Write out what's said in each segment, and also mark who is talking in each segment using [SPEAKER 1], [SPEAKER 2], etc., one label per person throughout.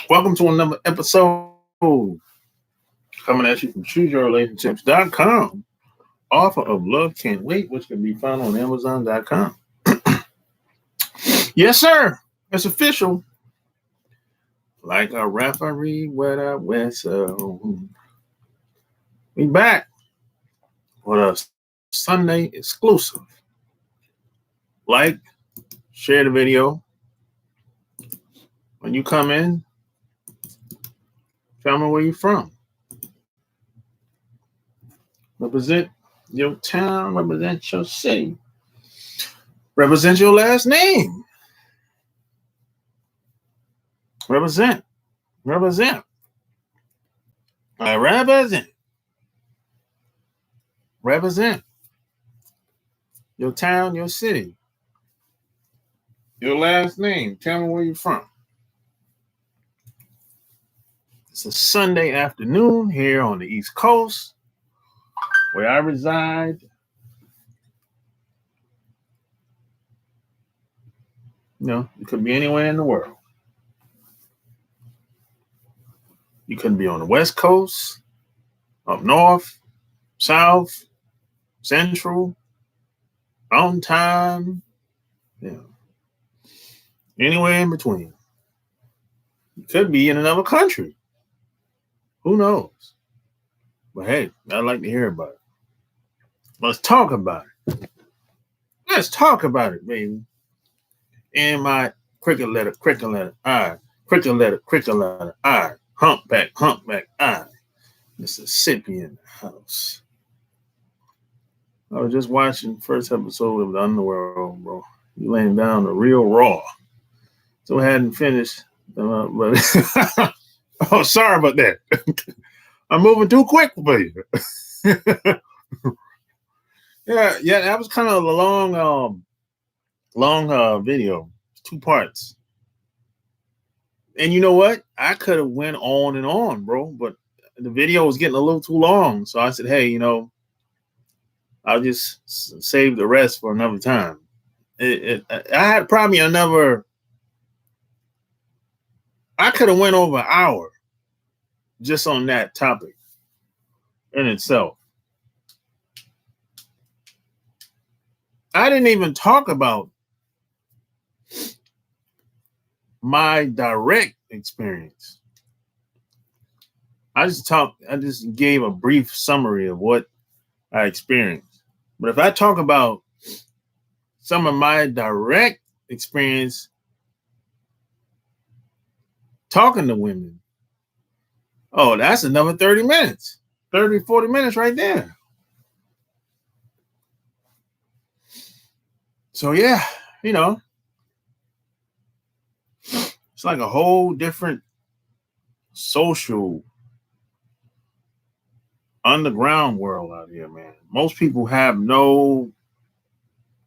[SPEAKER 1] Welcome to another episode coming at you from chooseyourrelationships.com. Offer of Love Can't Wait, which can be found on Amazon.com. Yes, sir. It's official. Like a referee with a whistle. We back with a Sunday exclusive. Like, share the video. When you come in, tell me where you're from. Represent your town, represent your city. Represent your last name. Represent. I represent your town, your city, your last name. Tell me where you're from. It's a Sunday afternoon here on the East Coast, where I reside. You could be anywhere in the world. You could be on the West Coast, up north, south, central, on time, anywhere in between. You could be in another country. Who knows? But hey, I'd like to hear about it. Let's talk about it. Let's talk about it, baby. In my cricket letter, I. Cricket letter, I. Humpback, I. Mississippi in the house. I was just watching the first episode of The Underworld, bro. You laying down the real raw. So I hadn't finished. But oh, sorry about that. I'm moving too quick for you. yeah, that was kind of a long video. It's 2 parts. And you know what? I could have went on and on, bro, but the video was getting a little too long. So I said, hey, I'll just save the rest for another time. I had probably I could have went over an hour just on that topic in itself. I didn't even talk about my direct experience. I just gave a brief summary of what I experienced. But if I talk about some of my direct experience talking to women, oh, that's another 30 minutes, 30, 40 minutes right there. So yeah, it's like a whole different social underground world out here, man. Most people have no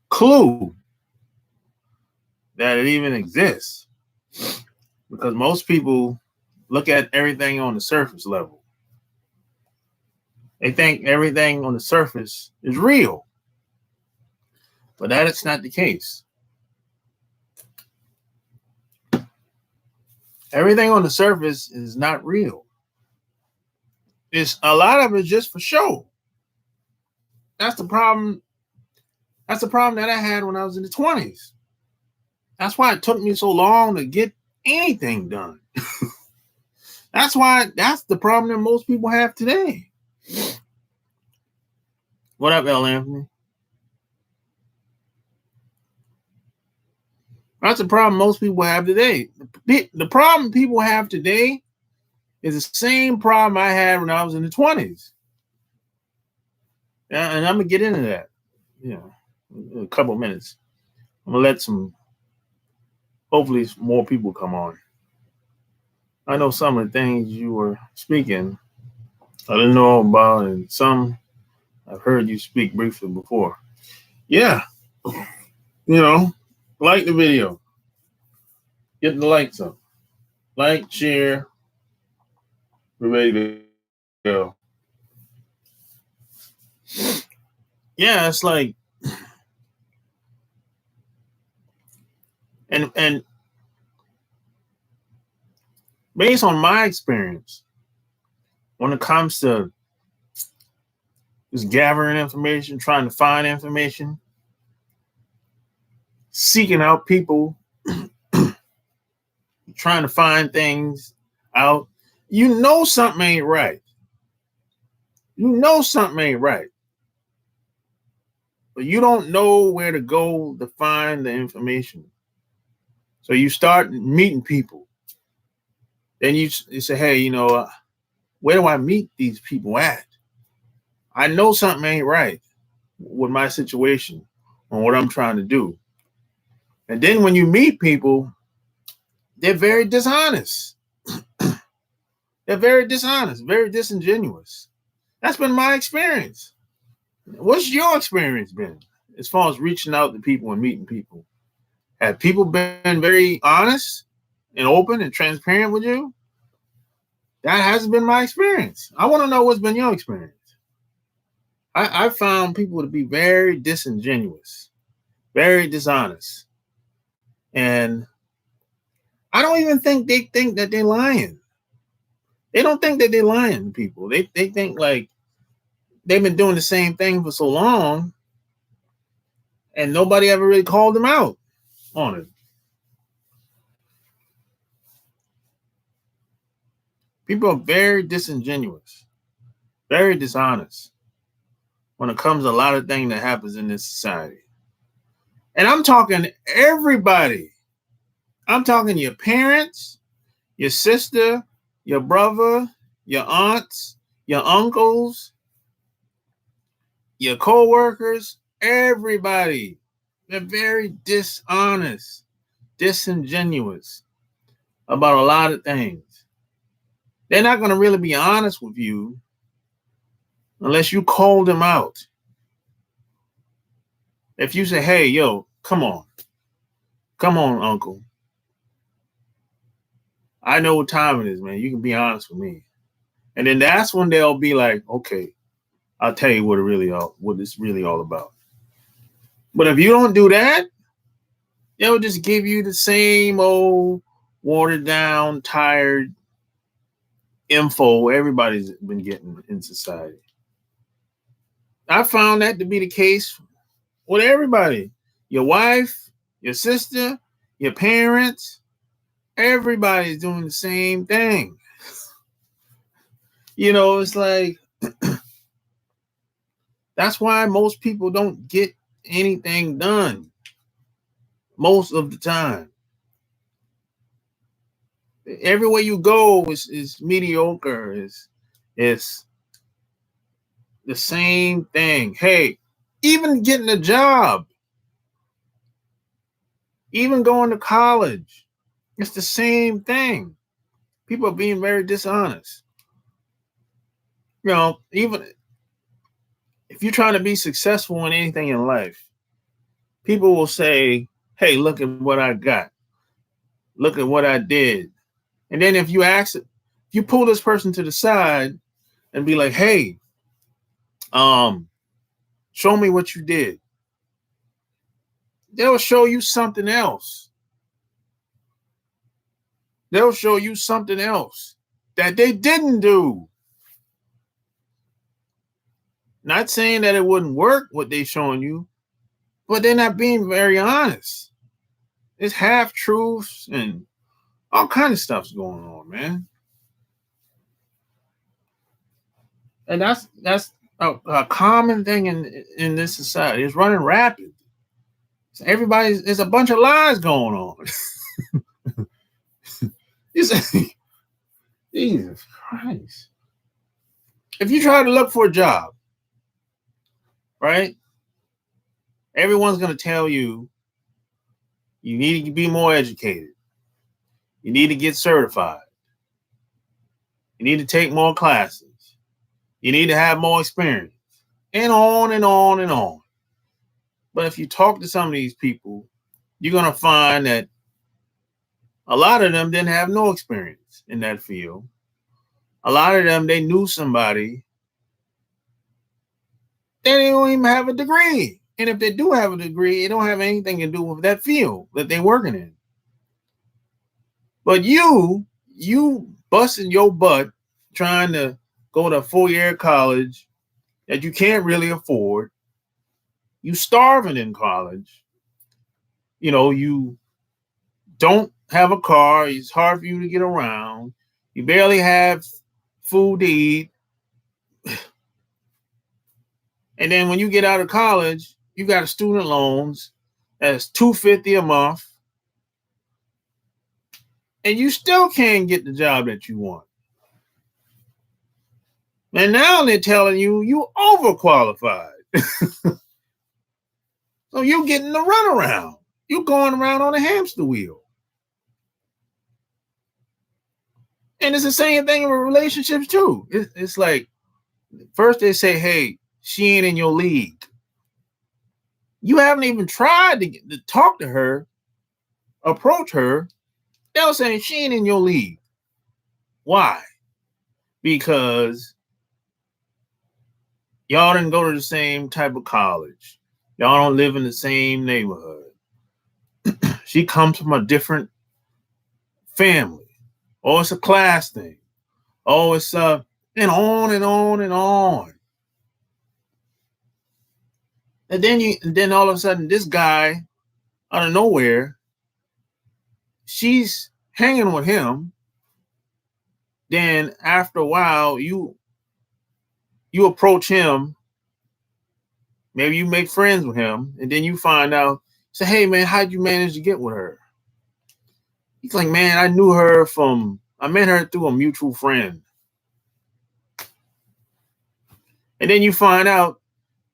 [SPEAKER 1] clue that it even exists because most people look at everything on the surface level. They think everything on the surface is real, but that is not the case. Everything on the surface is not real. It's a lot of it just for show. That's the problem. That's the problem that I had when I was in the 20s. That's why it took me so long to get anything done. That's the problem that most people have today. What up, L. Anthony? That's the problem most people have today. The problem people have today is the same problem I had when I was in the 20s. And I'm going to get into that, in a couple of minutes. I'm going to let hopefully more people come on. I know some of the things you were speaking, I didn't know about, and some I've heard you speak briefly before. Yeah, like the video. Get the likes up. Like, share. We're ready to go. Yeah, it's like, and Based on my experience, when it comes to just gathering information, trying to find information, seeking out people, trying to find things out, you know something ain't right. You know something ain't right. But you don't know where to go to find the information. So you start meeting people. Then you say, hey, where do I meet these people at? I know something ain't right with my situation and what I'm trying to do. And then when you meet people, they're very dishonest. They're very dishonest, very disingenuous. That's been my experience. What's your experience been as far as reaching out to people and meeting people? Have people been very honest and open and transparent with you? That hasn't been my experience. I want to know what's been your experience. I found people to be very disingenuous, very dishonest. And I don't even think they think that they're lying. They don't think that they're lying to people. They think like they've been doing the same thing for so long and nobody ever really called them out on it. People are very disingenuous, very dishonest when it comes to a lot of things that happens in this society. And I'm talking everybody. I'm talking your parents, your sister, your brother, your aunts, your uncles, your co-workers, everybody. They're very dishonest, disingenuous about a lot of things. They're not going to really be honest with you unless you call them out. If you say, hey, yo, come on, uncle. I know what time it is, man. You can be honest with me. And then that's when they'll be like, okay, I'll tell you what it's really all about. But if you don't do that, they'll just give you the same old watered down, tired info everybody's been getting in society. I found that to be the case with everybody. Your wife, your sister, your parents, everybody's doing the same thing. It's like that's why most people don't get anything done most of the time. Everywhere you go is mediocre, is the same thing. Hey, even getting a job, even going to college, it's the same thing. People are being very dishonest. Even if you're trying to be successful in anything in life, people will say, hey, look at what I got. Look at what I did. And then if you pull this person to the side and be like, hey, show me what you did. They'll show you something else. They'll show you something else that they didn't do. Not saying that it wouldn't work, what they're showing you, but they're not being very honest. It's half truths and all kinds of stuff's going on, man. And that's a common thing in this society. It's running rapid. So there's a bunch of lies going on. You say, Jesus Christ. If you try to look for a job, right? Everyone's going to tell you need to be more educated. You need to get certified. You need to take more classes. You need to have more experience. And on and on and on. But if you talk to some of these people, you're going to find that a lot of them didn't have no experience in that field. A lot of them, they knew somebody. They don't even have a degree. And if they do have a degree, it don't have anything to do with that field that they're working in. But you you busting your butt trying to go to a 4-year college that you can't really afford. You starving in college. You don't have a car. It's hard for you to get around. You barely have food to eat. And then when you get out of college, you got student loans that's $250 a month. And you still can't get the job that you want. And now they're telling you overqualified. So you're getting the runaround. You're going around on a hamster wheel. And it's the same thing with relationships too. It's like, first they say, hey, she ain't in your league. You haven't even tried to talk to her, approach her. They'll say she ain't in your league. Why? Because y'all didn't go to the same type of college. Y'all don't live in the same neighborhood. She comes from a different family. Or it's a class thing. Oh, it's and on and on and on. And then all of a sudden, this guy out of nowhere, she's hanging with him. Then after a while, you approach him. Maybe you make friends with him, and then you find out, say, hey man, how'd you manage to get with her? He's like, man, I met her through a mutual friend. And then you find out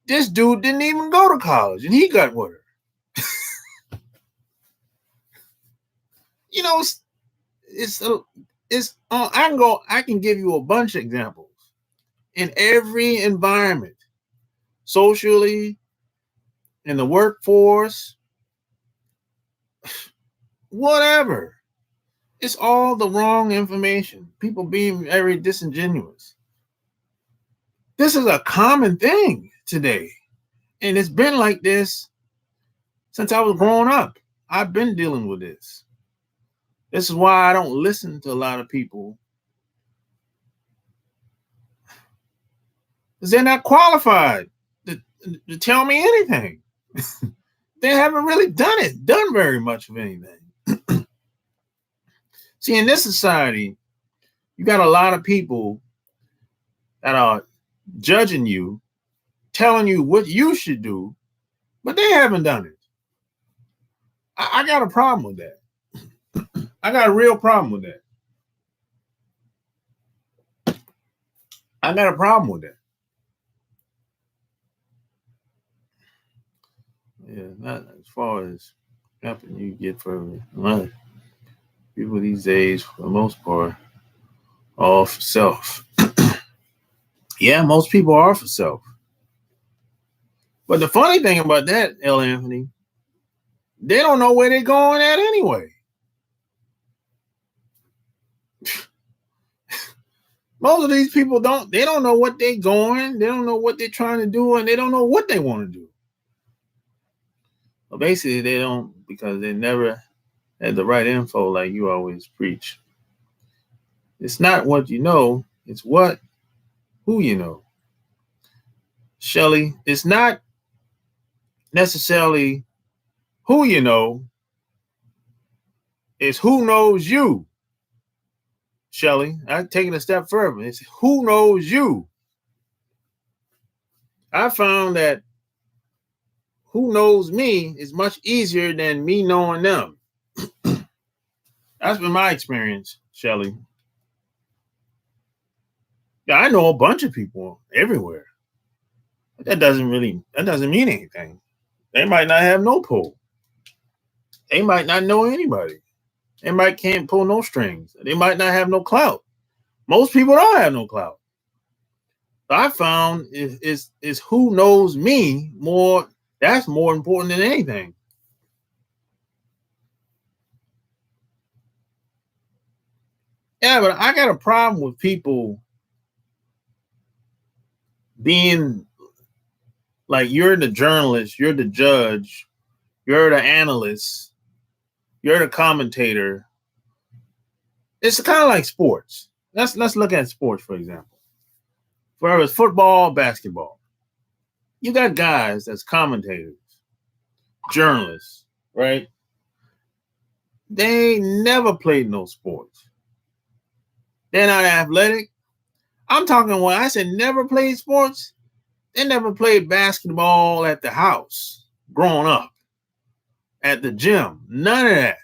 [SPEAKER 1] this dude didn't even go to college and he got with her. I can give you a bunch of examples in every environment, socially, in the workforce, whatever. It's all the wrong information. People being very disingenuous. This is a common thing today. And it's been like this since I was growing up. I've been dealing with this. This is why I don't listen to a lot of people. Because they're not qualified to tell me anything. They haven't really done very much of anything. See, in this society, you got a lot of people that are judging you, telling you what you should do, but they haven't done it. I got a problem with that. I got a real problem with that. I got a problem with that. Yeah, not as far as helping you get further in life. People these days, for the most part, are all for self. Yeah, most people are for self. But the funny thing about that, L. Anthony, they don't know where they're going at anyway. Most of these people don't know what they're going, they don't know what they're trying to do, and they don't know what they want to do. Well, basically, they don't, because they never had the right info like you always preach. It's not what you know, it's who you know. Shelly, it's not necessarily who you know, it's who knows you. Shelly, I'm taking a step further. It's who knows you. I found that who knows me is much easier than me knowing them. That's been my experience, Shelly. Yeah, I know a bunch of people everywhere. But that doesn't mean anything. They might not have no pull. They might not know anybody. They might can't pull no strings. They might not have no clout. Most people don't have no clout. So I found is who knows me more. That's more important than anything. Yeah, but I got a problem with people being like, you're the journalist, you're the judge, you're the analyst, you're the commentator, It's kind of like sports. Let's look at sports, for example. Whether it's football, basketball, you got guys that's commentators, journalists, right? They never played no sports. They're not athletic. I'm talking when I said never played sports, they never played basketball at the house growing up, at the gym. None of that.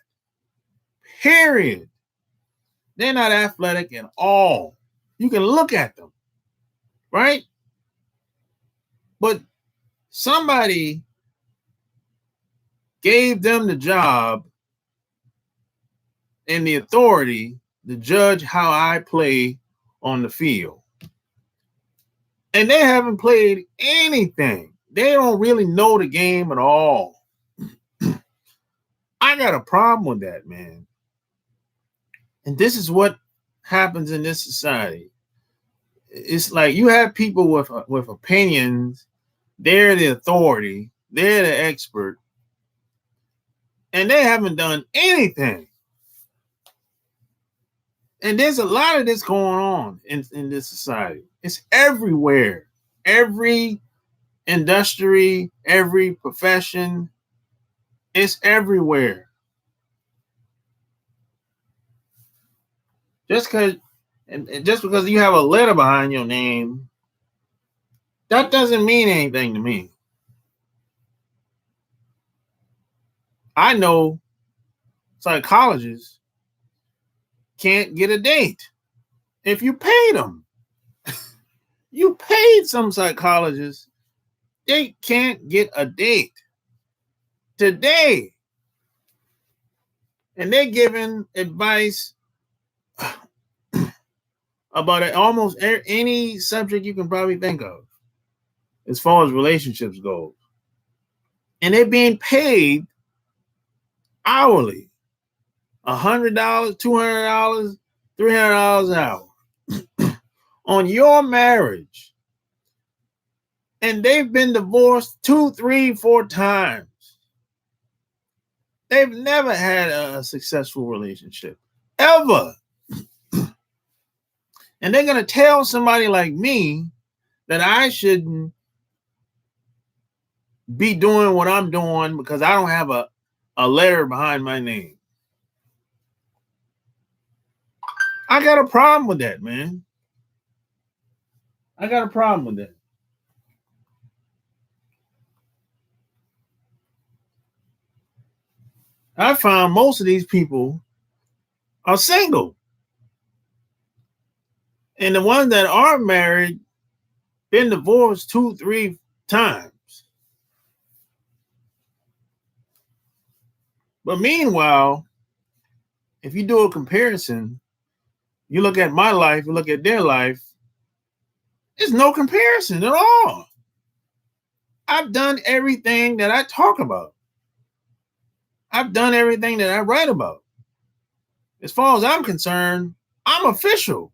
[SPEAKER 1] Period. They're not athletic at all. You can look at them, right? But somebody gave them the job and the authority to judge how I play on the field. And they haven't played anything. They don't really know the game at all. I got a problem with that, man. And this is what happens in this society. It's like you have people with opinions. They're the authority. They're the expert. And they haven't done anything. And there's a lot of this going on in this society. It's everywhere. Every industry, every profession, it's everywhere. Just because you have a letter behind your name, that doesn't mean anything to me. I know psychologists can't get a date if you paid them. You paid some psychologists, they can't get a date today. And they're giving advice about almost any subject you can probably think of as far as relationships go. And they're being paid hourly, $100, $200, $300 an hour on your marriage. And they've been divorced 2, 3, 4 times. They've never had a successful relationship, ever. And they're going to tell somebody like me that I shouldn't be doing what I'm doing because I don't have a letter behind my name. I got a problem with that, man. I got a problem with that. I found most of these people are single. And the ones that are married, been divorced 2, 3 times. But meanwhile, if you do a comparison, you look at my life, you look at their life, there's no comparison at all. I've done everything that I talk about. I've done everything that I write about. As far as I'm concerned, I'm official.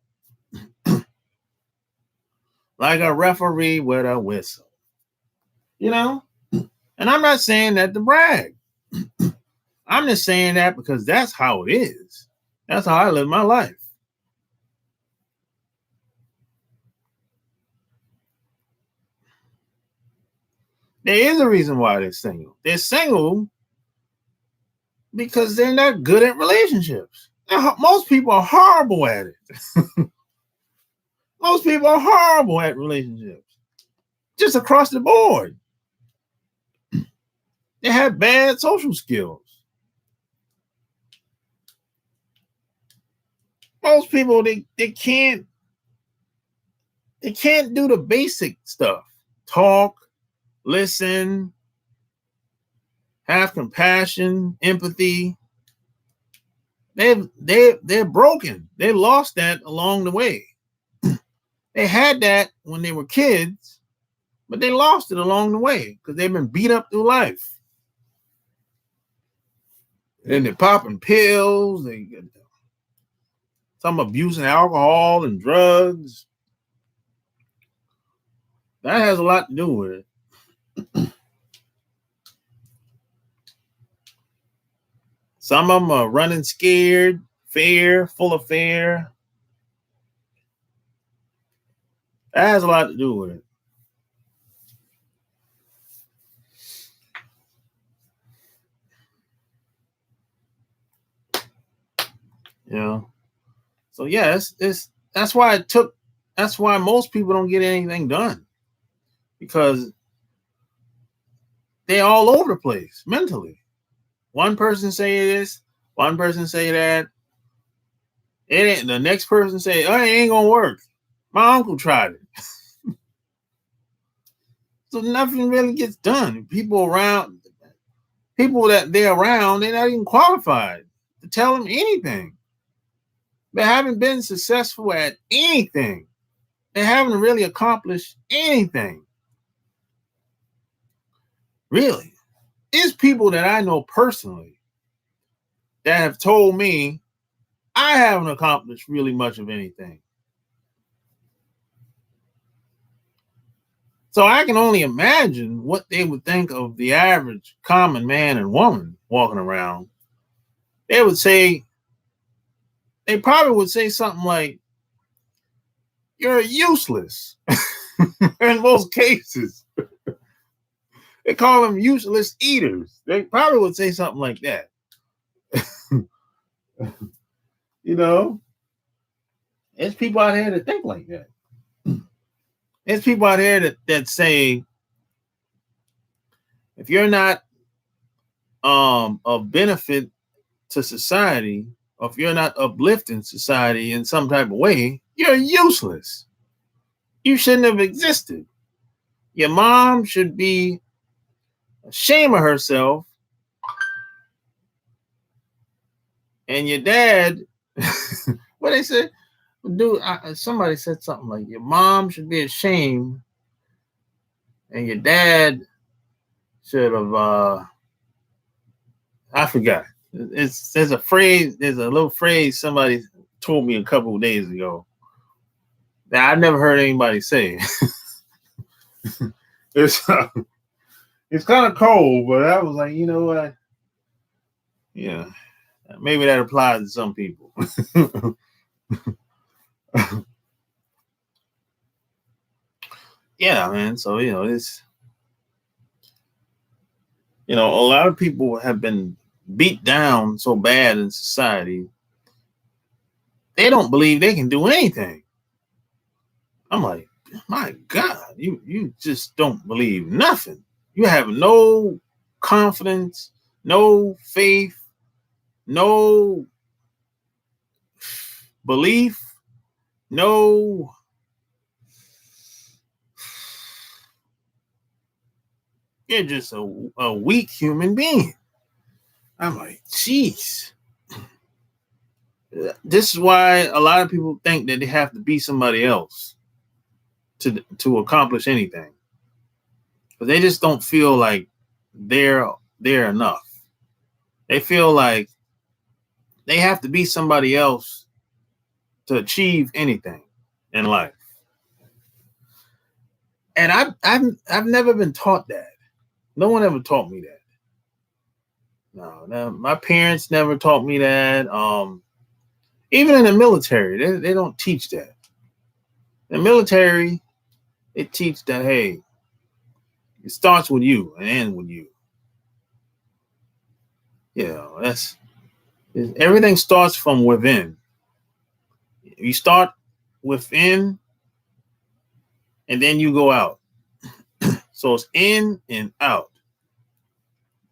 [SPEAKER 1] Like a referee with a whistle. You know? And I'm not saying that to brag. I'm just saying that because that's how it is. That's how I live my life. There is a reason why they're single. They're single because they're not good at relationships. Now, most people are horrible at it. Most people are horrible at relationships. Just across the board. They have bad social skills. Most people they can't do the basic stuff. Talk, listen, have compassion, empathy. They're broken. They lost that along the way. They had that when they were kids, but they lost it along the way because they've been beat up through life. And they're popping pills. Some abusing alcohol and drugs. That has a lot to do with it. Some of them are running scared, fear, full of fear. That has a lot to do with it. You know. So yeah, it's that's why most people don't get anything done, because they're all over the place mentally. One person say this, one person say that. It ain't, the next person say, "Oh, it ain't gonna work." My uncle tried it. So nothing really gets done. People that they're around, they're not even qualified to tell them anything. They haven't been successful at anything. They haven't really accomplished anything. Really. There's people that I know personally that have told me I haven't accomplished really much of anything. So I can only imagine what they would think of the average common man and woman walking around. They probably would say something like, "You're useless." In most cases. They call them useless eaters. They probably would say something like that. You know, there's people out here that think like that. There's people out here that say, if you're not of benefit to society, or if you're not uplifting society in some type of way, you're useless. You shouldn't have existed. Your mom should be ashamed of herself, and your dad, what they said, dude, somebody said something like, your mom should be ashamed, and your dad should have, I forgot. There's a little phrase somebody told me a couple of days ago that I never heard anybody say. It's kind of cold, but I was like, you know what? Yeah, maybe that applies to some people. Yeah, man. So it's a lot of people have been beat down so bad in society, they don't believe they can do anything. I'm like, my God, you just don't believe nothing. You have no confidence, no faith, no belief, no. You're just a weak human being. I'm like, jeez. This is why a lot of people think that they have to be somebody else to accomplish anything. But they just don't feel like they're enough. They feel like they have to be somebody else to achieve anything in life. And I've never been taught that. No one ever taught me that. No, my parents never taught me that. Even in the military, they don't teach that. In the military, they teach that, hey, it starts with you and ends with you. Everything starts from within. You start within, and then you go out. So it's in and out,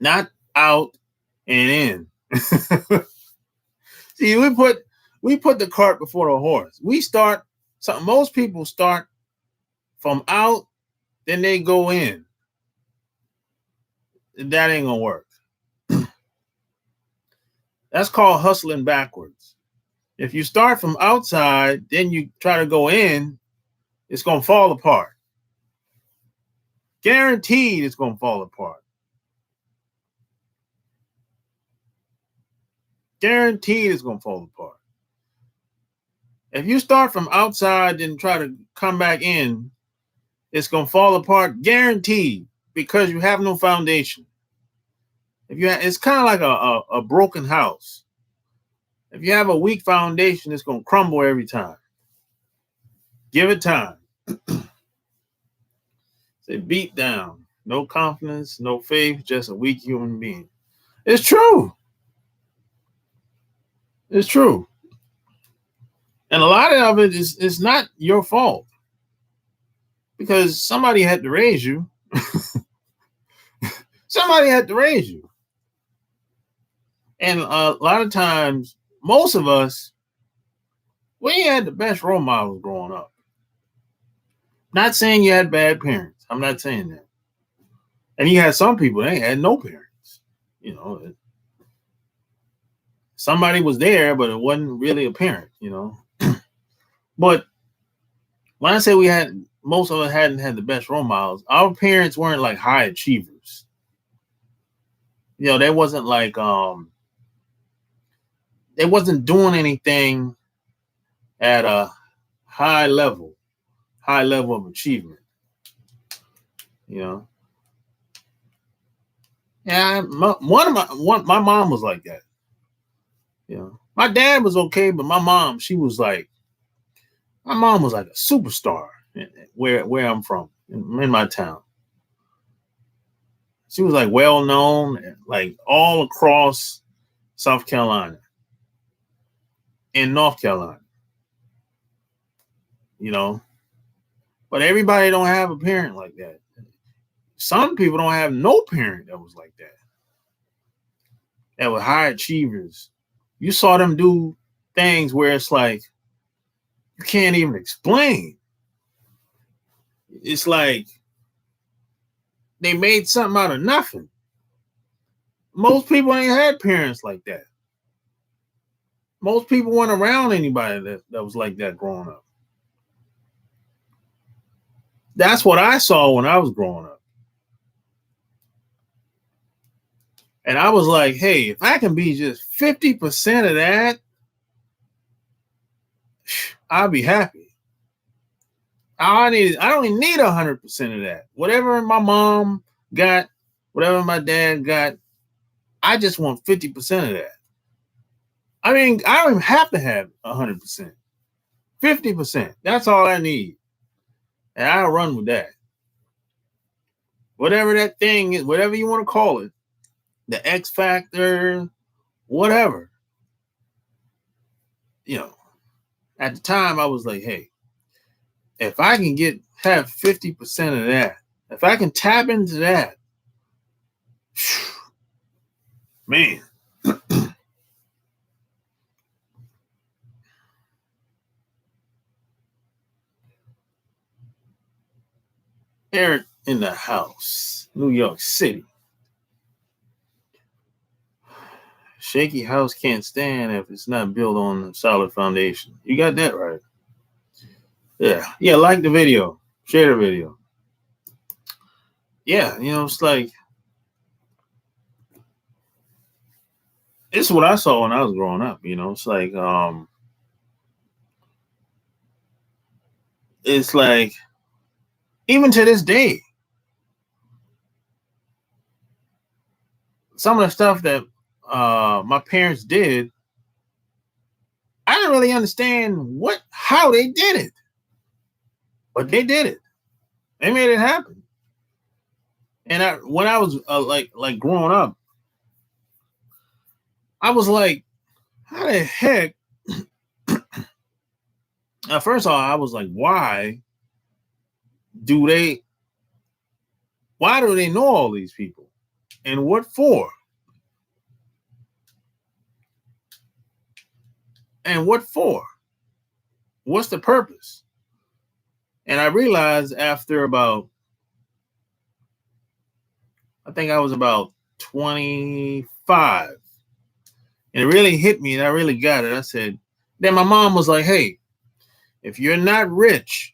[SPEAKER 1] not out and in. See, we put the cart before the horse. Most people start from out, then they go in. That ain't gonna work. That's called hustling backwards. If you start from outside, then you try to go in, it's gonna fall apart. Guaranteed it's gonna fall apart. Guaranteed it's gonna fall apart. If you start from outside and try to come back in, it's gonna fall apart, guaranteed, because you have no foundation. It's kind of like a broken house. If you have a weak foundation, it's going to crumble every time. Give it time. Say beat down. No confidence, no faith, just a weak human being. It's true. It's true. And a lot of it is not your fault because somebody had to raise you. Somebody had to raise you. And a lot of times, most of us, we ain't had the best role models growing up. Not saying you had bad parents. I'm not saying that. And you had some people, they had no parents. You know, somebody was there, but it wasn't really a parent, you know. But when I say most of us hadn't had the best role models, our parents weren't like high achievers. You know, they wasn't like, they wasn't doing anything at a high level of achievement. You know, yeah. My mom was like that. You know, my dad was okay, but my mom was like a superstar where I'm from in my town. She was like well known, like all across South Carolina and North Carolina. You know, but everybody don't have a parent like that. Some people don't have no parent that was like that. That were high achievers. You saw them do things where it's like you can't even explain. It's like they made something out of nothing. Most people ain't had parents like that. Most people weren't around anybody that was like that growing up. That's what I saw when I was growing up. And I was like, hey, if I can be just 50% of that, I'll be happy. I don't even need 100% of that. Whatever my mom got, whatever my dad got, I just want 50% of that. I mean, I don't even have to have 100%. 50%. That's all I need. And I'll run with that. Whatever that thing is, whatever you want to call it, the X factor, whatever. You know, at the time I was like, hey, if I can have 50% of that, if I can tap into that, man. Eric in the house, New York City. Shaky house can't stand if it's not built on a solid foundation. You got that right. Yeah, like the video. Share the video. Yeah, you know, it's like, it's what I saw when I was growing up, you know. It's like even to this day, some of the stuff that my parents did, I didn't really understand how they did it, but they did it. They made it happen. And when I was like growing up, I was like, how the heck? First of all, I was like, why do they know all these people? And what for? And what for? What's the purpose? And I realized after I think I was about 25, and it really hit me and I really got it. I said, then my mom was like, hey, if you're not rich,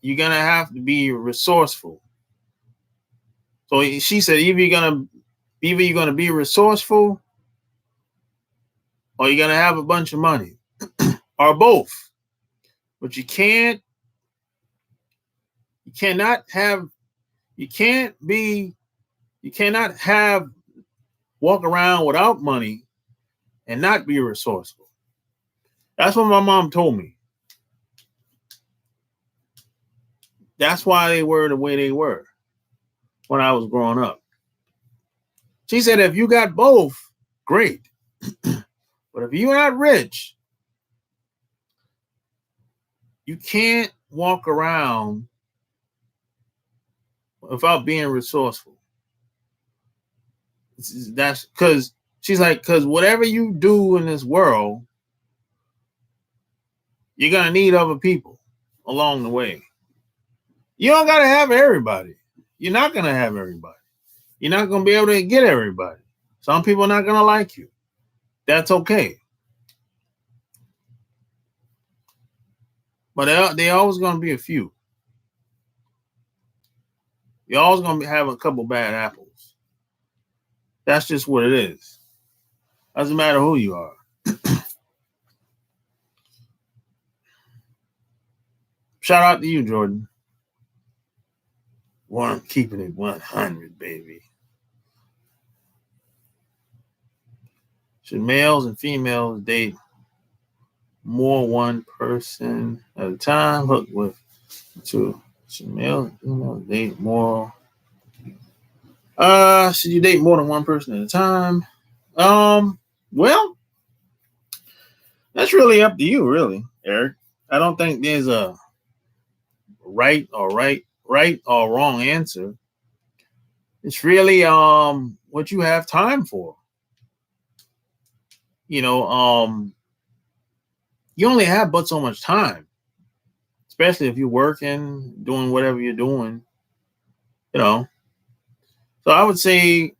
[SPEAKER 1] you're going to have to be resourceful. So she said, either you're going to be resourceful or you're going to have a bunch of money or both. But you can't have walk around without money and not be resourceful. That's what my mom told me. That's why they were the way they were when I was growing up. She said, if you got both, great. But if you're not rich, you can't walk around without being resourceful. That's because she's like, because whatever you do in this world, you're going to need other people along the way. You don't got to have everybody. You're not going to have everybody. You're not going to be able to get everybody. Some people are not going to like you. That's okay. But they always going to be a few. You're always going to have a couple bad apples. That's just what it is. Doesn't matter who you are. Shout out to you, Jordan. I'm keeping it 100, baby. Should males and females date more one person at a time? Hook with two. Should males and females date more? Should you date more than one person at a time? Well, that's really up to you, really, Eric. I don't think there's a right or wrong answer. It's really what you have time for. You only have but so much time, especially if you're working, doing whatever you're doing. So I would say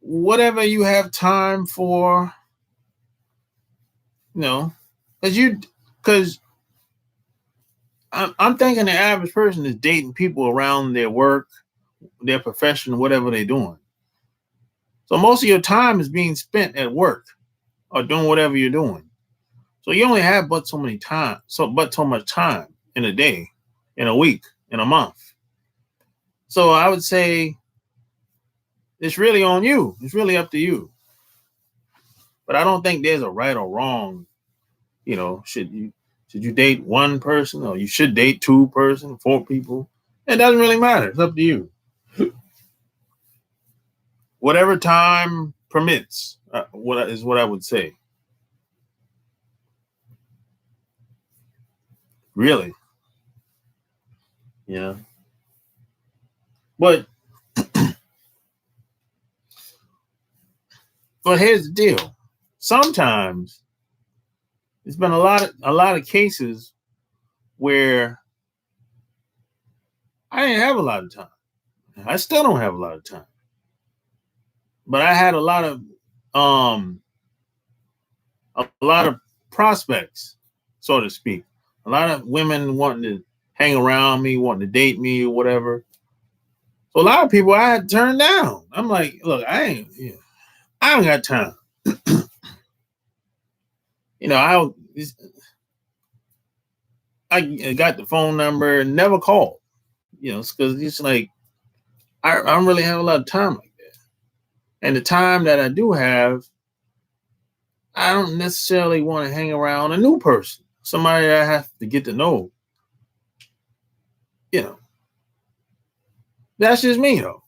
[SPEAKER 1] whatever you have time for, because I'm thinking the average person is dating people around their work, their profession, whatever they're doing. So most of your time is being spent at work or doing whatever you're doing. So you only have but so much time in a day, in a week, in a month. So I would say it's really on you. It's really up to you. But I don't think there's a right or wrong. Should you date one person or you should date two person, 4 people? It doesn't really matter. It's up to you. Whatever time permits, what I would say. Really. Yeah. But here's the deal. Sometimes there's been a lot of cases where I didn't have a lot of time. I still don't have a lot of time. But I had a lot of prospects, so to speak. A lot of women wanting to hang around me, wanting to date me or whatever. So a lot of people I had turned down. I'm like, look, I don't got time. I got the phone number and never called. Because it's like I don't really have a lot of time like that. And the time that I do have, I don't necessarily want to hang around a new person, somebody I have to get to know. That's just me, though.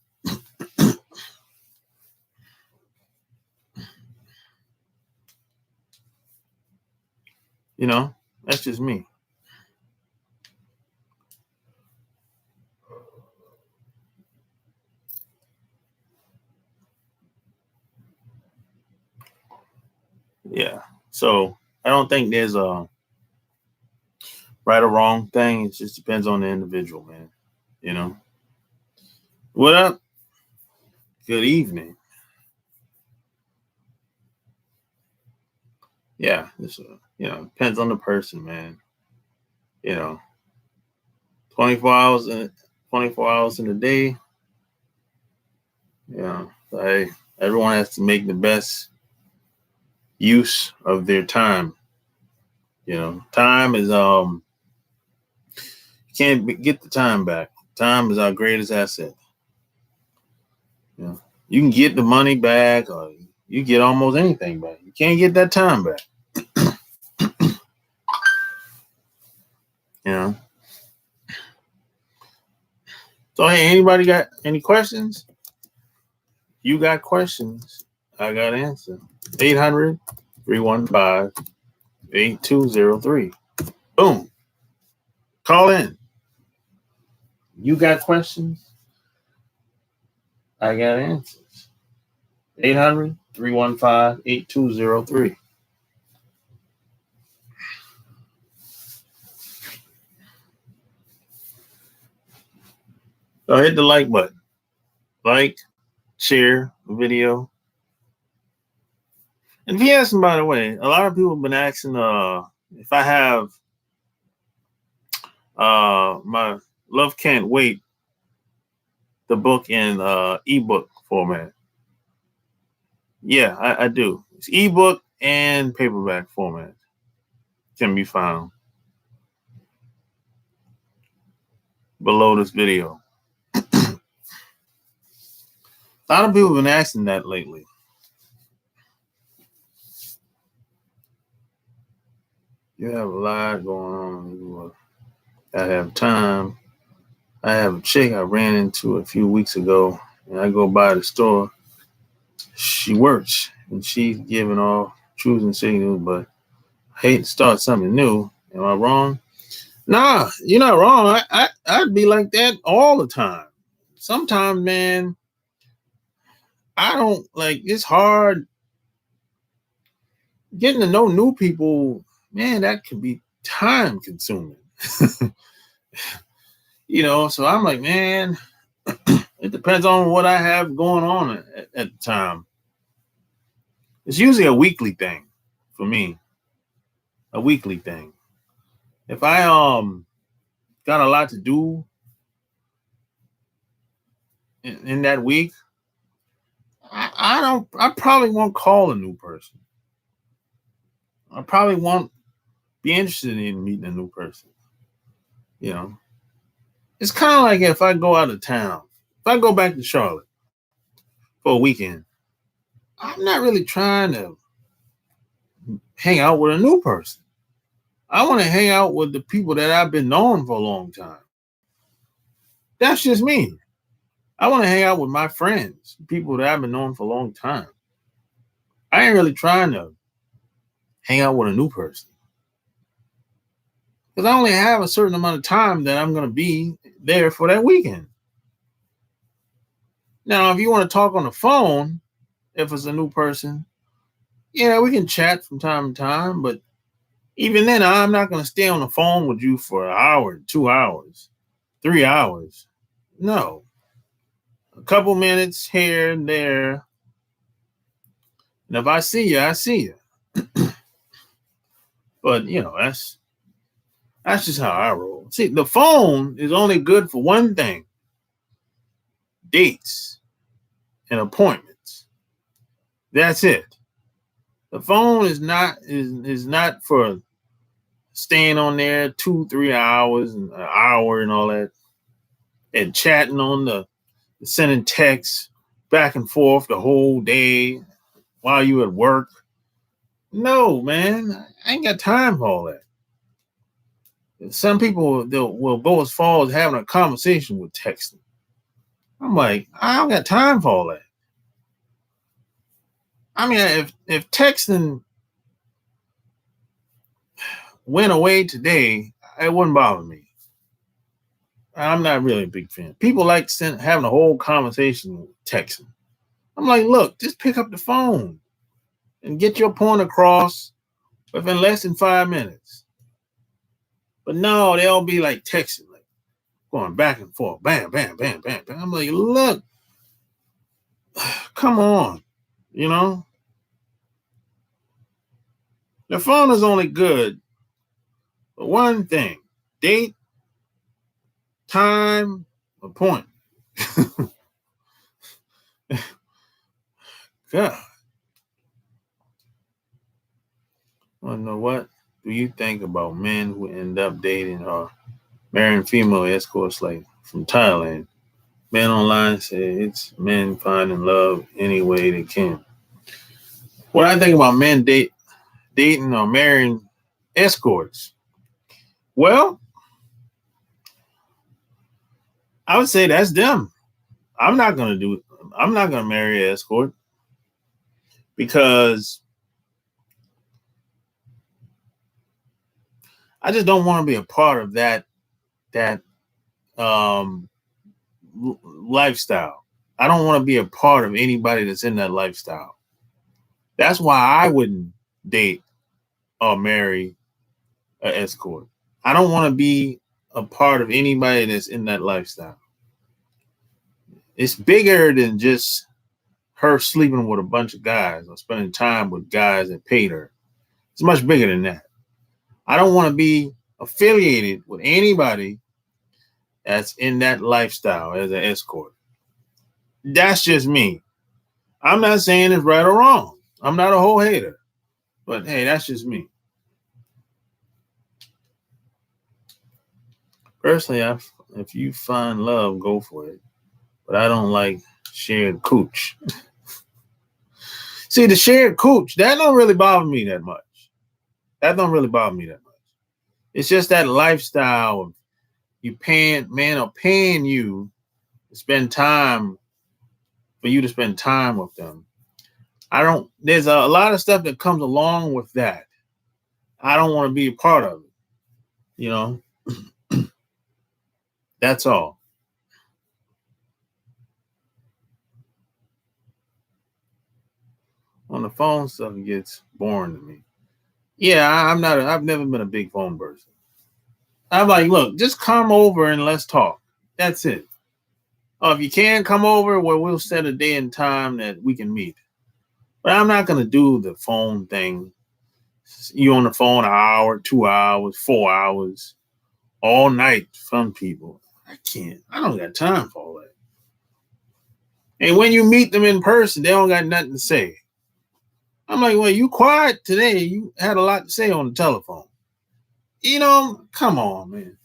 [SPEAKER 1] That's just me. Yeah. So I don't think there's a right or wrong thing. It just depends on the individual, man. What up? Good evening. Yeah, this depends on the person, man. 24 hours in 24 hours in a day. Everyone has to make the best use of their time. Time is you can't get the time back. Time is our greatest asset. You can get the money back, or you get almost anything back. You can't get that time back. You know. So hey, anybody got any questions? You got questions, I got answers. 800-315-8203. Boom. Call in. You got questions, I got answers. 800-315-8203. So hit the like button. Like, share the video. And yes, and by the way, a lot of people have been asking if I have my Love Can't Wait, the book in ebook format. Yeah, I do. It's ebook and paperback format. Can be found below this video. A lot of people have been asking that lately. You have a lot going on. I have time. I have a chick I ran into a few weeks ago, and I go by the store. She works, and she's giving off choosing signals, but I hate to start something new. Am I wrong? Nah, you're not wrong. I'd be like that all the time. Sometimes, man, I don't like. It's hard getting to know new people. Man, that can be time consuming. You know, so I'm like, man, it depends on what I have going on at the time. It's usually a weekly thing for me. A weekly thing. If I got a lot to do in that week, I probably won't call a new person. I probably won't be interested in meeting a new person. You know, it's kind of like if I go out of town, if I go back to Charlotte for a weekend, I'm not really trying to hang out with a new person. I want to hang out with the people that I've been knowing for a long time. That's just me. I want to hang out with my friends, people that I've been knowing for a long time. I ain't really trying to hang out with a new person, because I only have a certain amount of time that I'm going to be there for that weekend. Now, if you want to talk on the phone, if it's a new person, yeah, we can chat from time to time, but even then, I'm not going to stay on the phone with you for an hour, 2 hours, 3 hours. No. A couple minutes here and there. And if I see you, I see you. But, you know, that's just how I roll. See, the phone is only good for one thing: dates and appointments. That's it. The phone is not for staying on there 2-3 hours and an hour and all that, and chatting on the sending texts back and forth the whole day while you at work. No, man, I ain't got time for all that. Some people will go as far as having a conversation with texting. I'm like, I don't got time for all that. I mean, if texting went away today, it wouldn't bother me. I'm not really a big fan. People like having a whole conversation with texting. I'm like, look, just pick up the phone and get your point across within less than 5 minutes. But no, they'll be like texting, like going back and forth, bam, bam, bam, bam, bam. I'm like, look, come on, you know? The phone is only good for one thing: date, time, appointment. God. I don't know, what do you think about men who end up dating or marrying female escorts like from Thailand? Men online say it's men finding love any way they can. What I think about men dating or marrying escorts. Well, I would say that's them. I'm not gonna do. I'm not gonna marry an escort because I just don't want to be a part of that um, lifestyle. I don't want to be a part of anybody that's in that lifestyle. That's why I wouldn't date or marry an escort. I don't want to be a part of anybody that's in that lifestyle. It's bigger than just her sleeping with a bunch of guys or spending time with guys that paid her. It's much bigger than that. I don't want to be affiliated with anybody that's in that lifestyle as an escort. That's just me. I'm not saying it's right or wrong. I'm not a whole hater. But hey, that's just me. Personally, if you find love, go for it. But I don't like shared cooch. See, the shared cooch, that don't really bother me that much. That don't really bother me that much. It's just that lifestyle of you paying, man, or paying you to spend time for you to spend time with them. There's a lot of stuff that comes along with that. I don't want to be a part of it. You know, that's all. On the phone stuff, it gets boring to me. Yeah, I've never been a big phone person. I'm like, look, just come over and let's talk. That's it. If you can come over, well, we'll set a day and time that we can meet. But I'm not going to do the phone thing. You on the phone an hour, 2 hours, 4 hours, all night from people. I can't. I don't got time for all that. And when you meet them in person, they don't got nothing to say. I'm like, well, you quiet today. You had a lot to say on the telephone. You know, come on, man.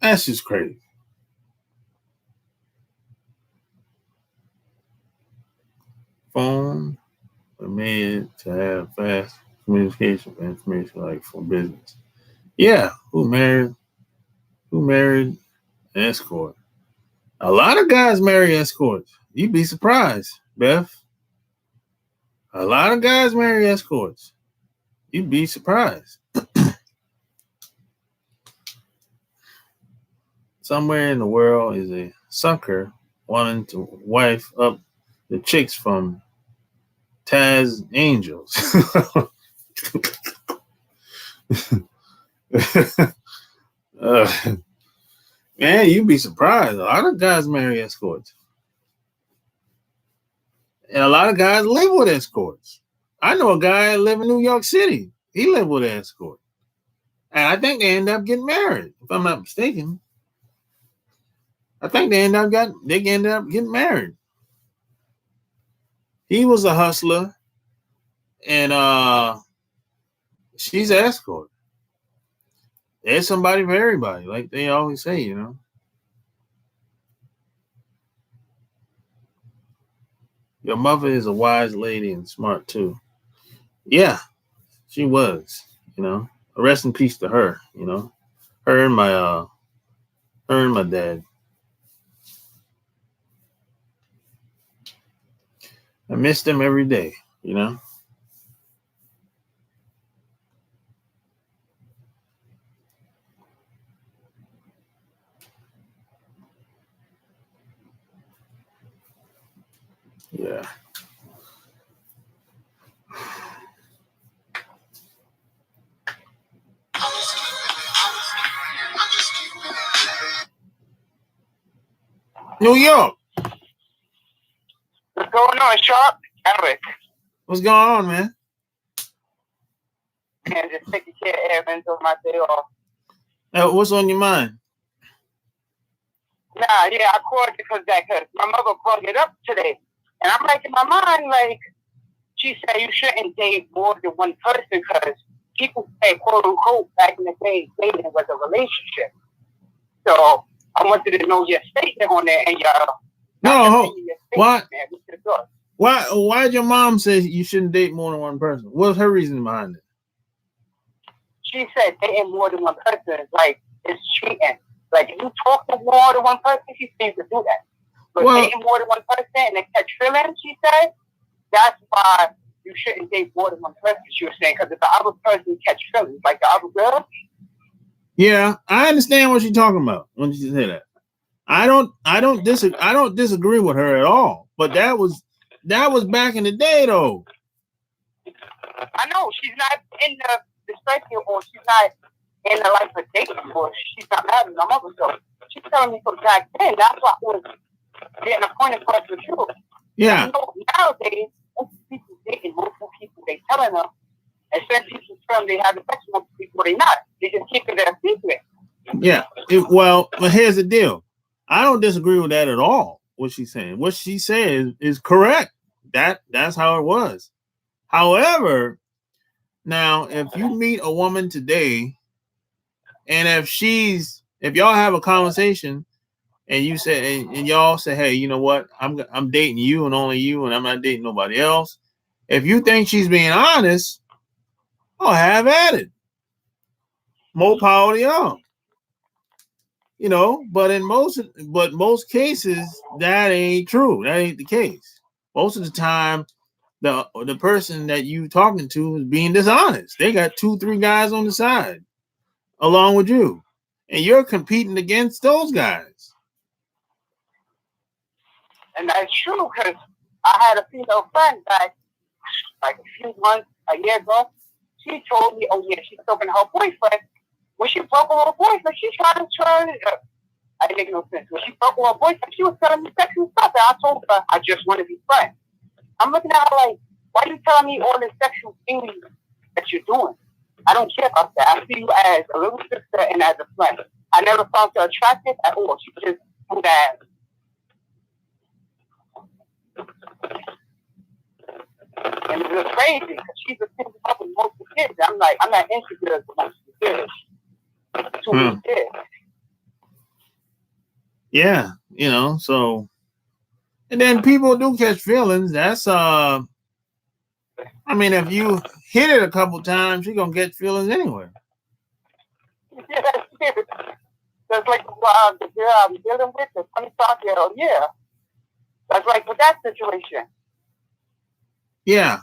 [SPEAKER 1] That's just crazy. Phone are made to have fast communication for information, like for business. Yeah, who married an escort? A lot of guys marry escorts. You'd be surprised, Beth. A lot of guys marry escorts. You'd be surprised. Somewhere in the world is a sucker wanting to wife up the chicks from Taz Angels. Man, you'd be surprised. A lot of guys marry escorts. And a lot of guys live with escorts. I know a guy that live in New York City. He lived with an escort. And I think they end up getting married, if I'm not mistaken. I think they ended up getting married. He was a hustler, and she's an escort. There's somebody for everybody, like they always say, you know. Your mother is a wise lady and smart too. Yeah, she was, you know. Rest in peace to her, you know. Her and my dad. I miss them every day, you know. Yeah. New York.
[SPEAKER 2] What's going on, Sharp? Eric.
[SPEAKER 1] What's going on, man?
[SPEAKER 2] And just taking care of errands on my day off.
[SPEAKER 1] What's on your mind?
[SPEAKER 2] Nah, yeah, I called because my mother brought it up today. And I'm like, in my mind, like, she said you shouldn't date more than one person because people say, quote unquote, back in the day, dating was a relationship. So I wanted to know your statement on that and your
[SPEAKER 1] no. Why?
[SPEAKER 2] Man,
[SPEAKER 1] Why'd your mom say you shouldn't date more than one person? What was her reason behind it?
[SPEAKER 2] She said dating more than one person is like it's cheating. Like if you talk to more than one person, she seems to do that. But dating more than one person and they catch feelings, she said, that's why you shouldn't date more than one person. She was saying because if the other person catch feelings, like the other girl.
[SPEAKER 1] Yeah, I understand what she's talking about when she said that. I don't disagree with her at all. But that was back in the day, though.
[SPEAKER 2] I know she's not in the spectrum, or she's not in the life of dating, or she's not married. My mother, so she's telling me from back then. That's why I was getting a point across with you.
[SPEAKER 1] Yeah.
[SPEAKER 2] You know, nowadays, people dating multiple people. They telling them, and some people from they have the sex with multiple people. They not. They just keep it a secret.
[SPEAKER 1] Yeah. Well, here's the deal. I don't disagree with that at all. What she's saying. What she says is correct. That's how it was. However, now if you meet a woman today, and if y'all have a conversation and you say and y'all say, hey, you know what? I'm dating you and only you, and I'm not dating nobody else. If you think she's being honest, oh, have at it. More power to y'all. You know, but most cases that ain't true. That ain't the case. Most of the time, the person that you talking to is being dishonest. They got 2-3 guys on the side along with you, and you're competing against those guys.
[SPEAKER 2] And that's true because I had a female friend that, like a few months, a year ago, she told me, oh yeah, she's talking to her boyfriend. When she broke with her boyfriend, she tried to turn it up. I didn't make no sense. When she broke with her boyfriend, she was telling me sexual stuff, and I told her I just want to be friends. I'm looking at her like, why are you telling me all the sexual things that you're doing? I don't care about that. I see you as a little sister and as a friend. I never found her attractive at all. She just do that. And it was crazy because she's a single mother with multiple kids. I'm like, I'm not into girls with multiple kids. Too many kids.
[SPEAKER 1] Yeah, you know, so and then people do catch feelings. That's I mean, if you hit it a couple times, you're gonna get feelings anyway.
[SPEAKER 2] Yeah, that's like the girl I'm dealing with, the 25-year-old. Yeah, that's like with that situation.
[SPEAKER 1] Yeah.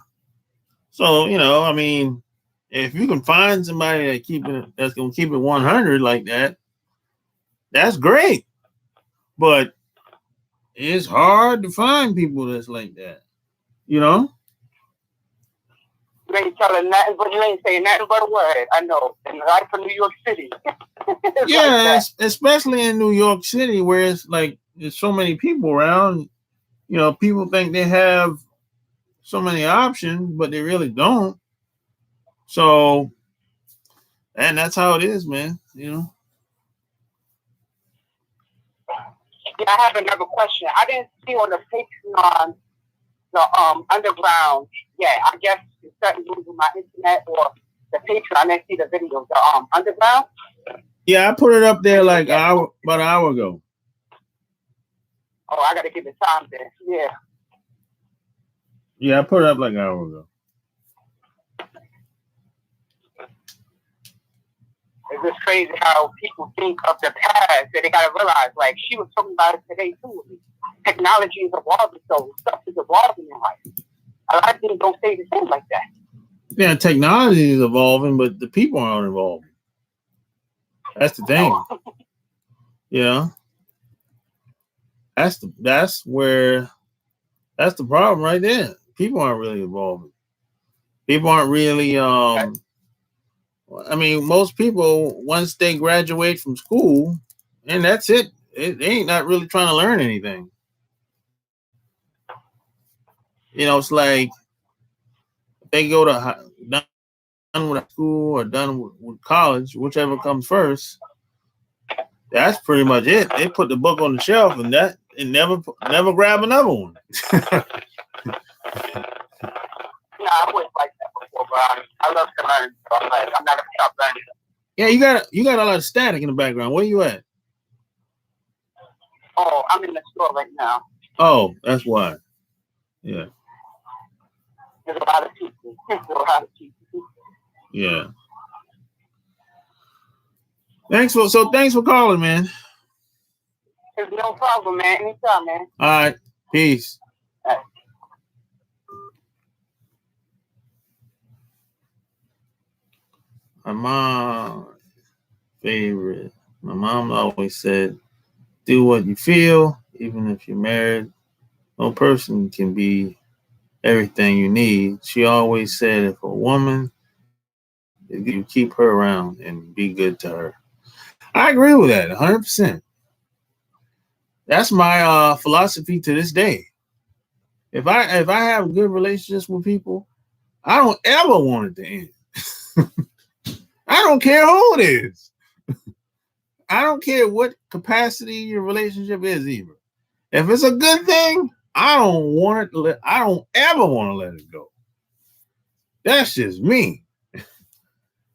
[SPEAKER 1] So you know, I mean, if you can find somebody that's gonna keep it 100 like that, that's great. But it's hard to find people that's like that. You know.
[SPEAKER 2] You ain't telling nothing, but you ain't saying nothing but a word. I know. In the life of New York City.
[SPEAKER 1] Yeah, like especially in New York City, where it's like there's so many people around. You know, people think they have so many options, but they really don't. So, and that's how it is, man. You know.
[SPEAKER 2] Yeah, I have another question. I didn't see on the Patreon the underground. Yeah, I guess it's certain things on my internet or the Patreon. I didn't see the video. The underground.
[SPEAKER 1] Yeah, I put it up there like about an hour ago.
[SPEAKER 2] Oh, I gotta give it time then. Yeah.
[SPEAKER 1] Yeah, I put it up like an hour ago.
[SPEAKER 2] It's just crazy how people think of the past that they gotta realize. Like she was talking about it today too. Technology is evolving, so stuff is evolving in life. A lot of things don't stay the same like that.
[SPEAKER 1] Yeah, technology is evolving, but the people aren't evolving. That's the thing. Yeah. That's the problem right there. People aren't really evolving. People aren't really I mean, most people once they graduate from school, and that's it. They ain't not really trying to learn anything. You know, it's like they go to done with school or done with college, whichever comes first. That's pretty much it. They put the book on the shelf and never grab another one.
[SPEAKER 2] No, I wouldn't like that before, but I love to learn. So I'm not gonna stop learning.
[SPEAKER 1] Yeah, you got a lot of static in the background. Where you at?
[SPEAKER 2] Oh, I'm in the store right now.
[SPEAKER 1] Oh, that's why. Yeah.
[SPEAKER 2] There's a lot of people. There's a lot of people.
[SPEAKER 1] Yeah. Thanks for calling, man.
[SPEAKER 2] There's no problem, man. Anytime, man.
[SPEAKER 1] All right. Peace.
[SPEAKER 2] All right.
[SPEAKER 1] My mom favorite. My mom always said, do what you feel, even if you're married. No person can be everything you need. She always said if a woman, you keep her around and be good to her. I agree with that 100%. That's my philosophy to this day. If I have good relationships with people, I don't ever want it to end. I don't care who it is. I don't care what capacity your relationship is either. If it's a good thing, I don't ever want to let it go. That's just me.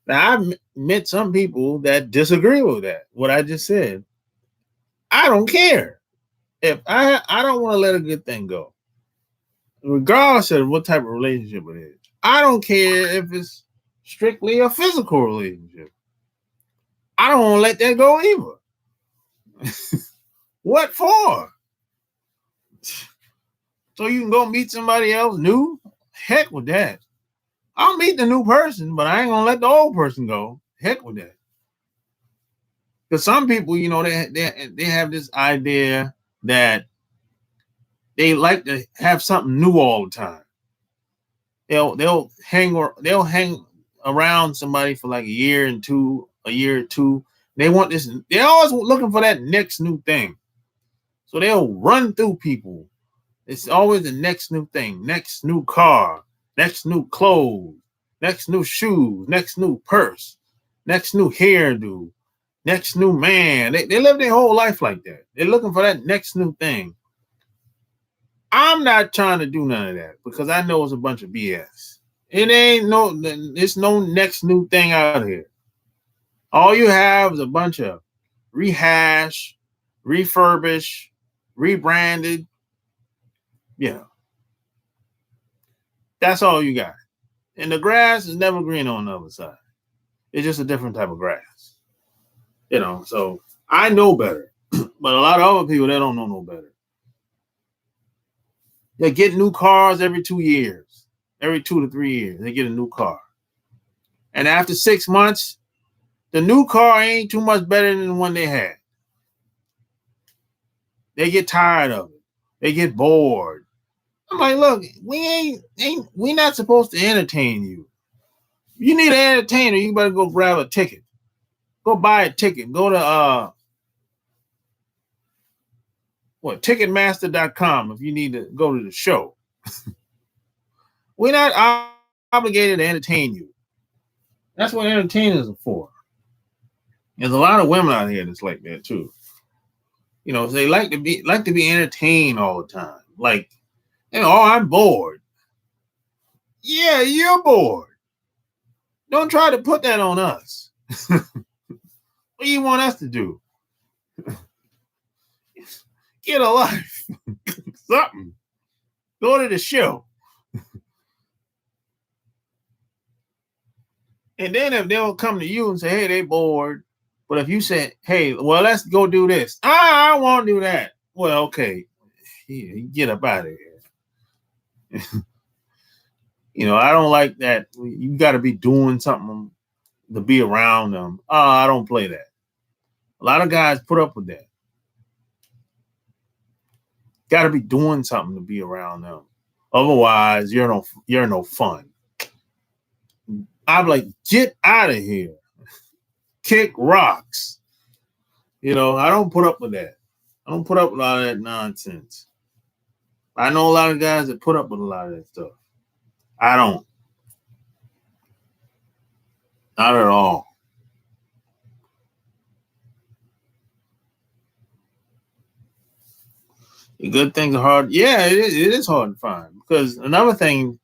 [SPEAKER 1] Now I've met some people that disagree with that, what I just said. I don't care. If I don't want to let a good thing go, regardless of what type of relationship it is. I don't care if it's strictly a physical relationship. I don't want to let that go either. What for? So you can go meet somebody else new? Heck with that. I'll meet the new person, but I ain't gonna let the old person go. Heck with that. Because some people, they have this idea that they like to have something new all the time. They'll hang around somebody for like a year or two. They want this. They're always looking for that next new thing. So they'll run through people. It's always the next new thing, next new car, next new clothes, next new shoes, next new purse, next new hairdo, next new man. They live their whole life like that. They're looking for that next new thing. I'm not trying to do none of that because I know it's a bunch of BS. It's no next new thing out here. All you have is a bunch of rehash, refurbish, rebranded. That's all you got. And the grass is never green on the other side. It's just a different type of grass. So I know better. But a lot of other people, they don't know no better. They get new cars every 2 years. Every 2 to 3 years, they get a new car. And after 6 months, the new car ain't too much better than the one they had. They get tired of it. They get bored. I'm like, look, we not supposed to entertain you. You need an entertainer, you better go grab a ticket. Go buy a ticket. Go to Ticketmaster.com if you need to go to the show. We're not obligated to entertain you. That's what entertainers are for. There's a lot of women out here that's like that too. They like to be entertained all the time. Like, I'm bored. Yeah, you're bored. Don't try to put that on us. What do you want us to do? Get a life. Something. Go to the show. And then if they'll come to you and say, hey, they bored. But if you say, hey, well, let's go do this. I won't do that. Well, okay. Get up out of here. I don't like that. You got to be doing something to be around them. I don't play that. A lot of guys put up with that. Got to be doing something to be around them. Otherwise, you're no fun. I'm like, get out of here. Kick rocks. I don't put up with that. I don't put up with all that nonsense. I know a lot of guys that put up with a lot of that stuff. I don't. Not at all. The good things are hard. Yeah, it is hard to find. Because another thing,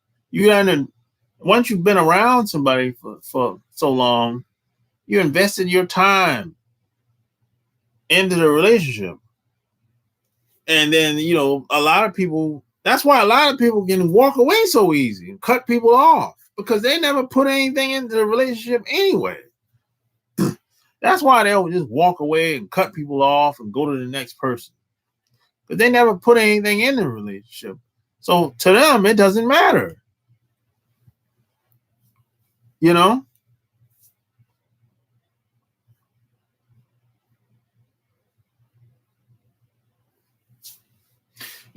[SPEAKER 1] once you've been around somebody for so long, you invested your time into the relationship. And then, a lot of people, that's why a lot of people can walk away so easy and cut people off because they never put anything into the relationship anyway. That's why they'll just walk away and cut people off and go to the next person. But they never put anything in the relationship. So to them, it doesn't matter.